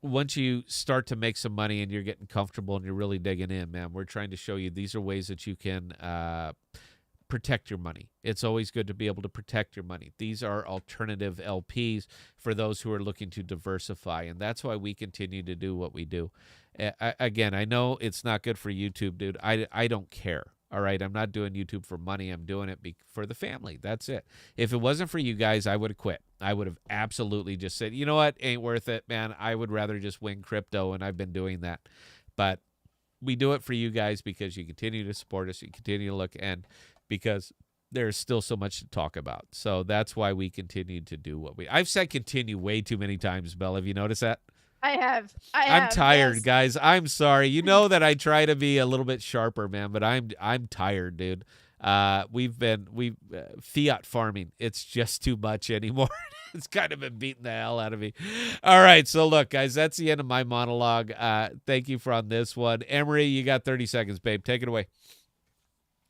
once you start to make some money and you're getting comfortable and you're really digging in, man, we're trying to show you these are ways that you can protect your money. It's always good to be able to protect your money. These are alternative LPs for those who are looking to diversify, and that's why we continue to do what we do. Again, I know it's not good for YouTube, dude. I don't care. All right, I'm not doing YouTube for money. I'm doing it for the family. That's it. If it wasn't for you guys, I would have quit. I would have absolutely just said, you know what, ain't worth it, man. I would rather just win crypto, and I've been doing that. But we do it for you guys because you continue to support us, you continue to look, and because there's still so much to talk about. So that's why we continue to do what I've said continue way too many times, Belle. Have you noticed that? I'm tired, yes. guys. I'm sorry. You know that I try to be a little bit sharper, man, but I'm tired, dude. We've fiat farming. It's just too much anymore. It's kind of been beating the hell out of me. All right. So look, guys, that's the end of my monologue. Thank you for on this one. Emery, you got 30 seconds, babe. Take it away.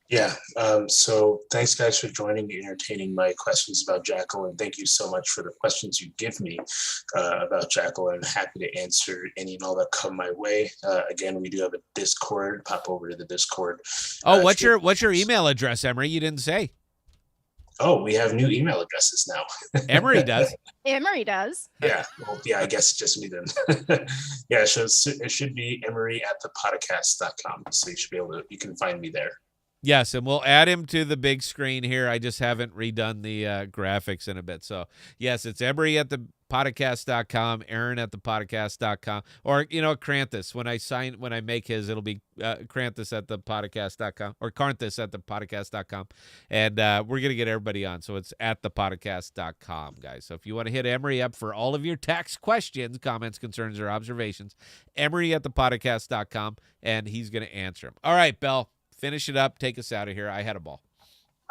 Yeah. So thanks, guys, for joining and entertaining my questions about Jackal. And thank you so much for the questions you give me about Jackal. I'm happy to answer any and all that come my way. Again, we do have a Discord. Pop over to the Discord. Oh, what's your email address, Emery? You didn't say. Oh, we have new email addresses now. Emery does. Emery does. Yeah. Well, yeah, I guess it's just me then. Yeah. So it should be emery@thepodcasts.com. So you can find me there. Yes, and we'll add him to the big screen here. I just haven't redone the graphics in a bit. So, yes, it's Emery@thepodcast.com, Aaron@thepodcast.com, or, Kranthus. When I make his, it'll be Kranthus@thepodcast.com or Karnthus@thepodcast.com. And we're going to get everybody on. So it's @thepodcast.com, guys. So if you want to hit Emery up for all of your tax questions, comments, concerns, or observations, Emery@thepodcast.com, and he's going to answer them. All right, Belle. Finish it up. Take us out of here. I had a ball.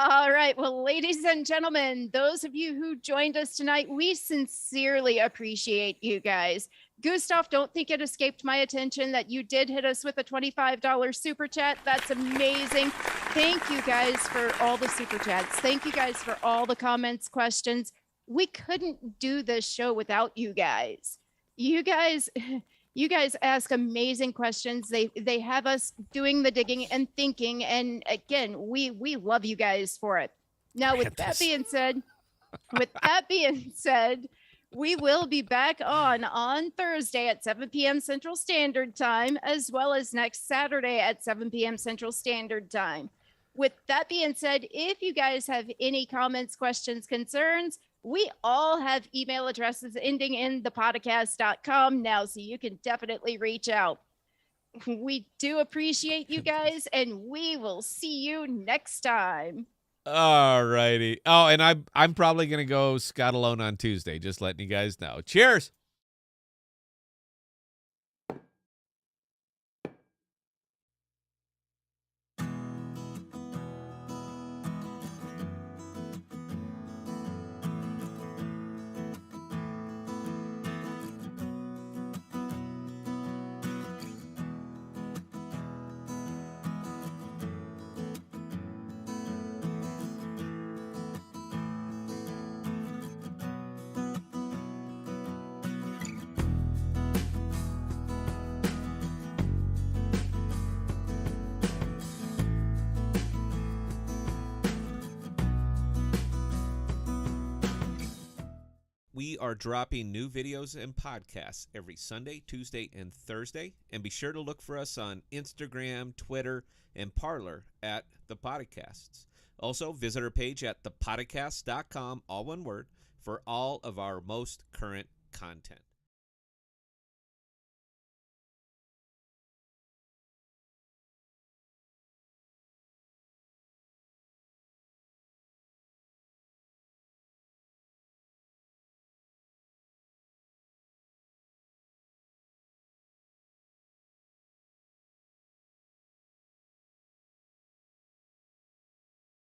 All right. Well, ladies and gentlemen, those of you who joined us tonight, we sincerely appreciate you guys. Gustav, don't think it escaped my attention that you did hit us with a $25 super chat. That's amazing. Thank you guys for all the super chats. Thank you guys for all the comments, questions. We couldn't do this show without you guys. You guys ask amazing questions. They have us doing the digging and thinking. And again, we love you guys for it. Now, with that being said, we will be back on Thursday at 7 p.m. Central Standard Time, as well as next Saturday at 7 p.m. Central Standard Time. With that being said, if you guys have any comments, questions, concerns, we all have email addresses ending in thepodcast.com now, so you can definitely reach out. We do appreciate you guys, and we will see you next time. All righty. Oh, and I'm probably going to go Scott alone on Tuesday, just letting you guys know. Cheers. we are dropping new videos and podcasts every Sunday, Tuesday, and Thursday. And be sure to look for us on Instagram, Twitter, and Parler at ThePodocasts. Also, visit our page at ThePodocasts.com, all one word, for all of our most current content.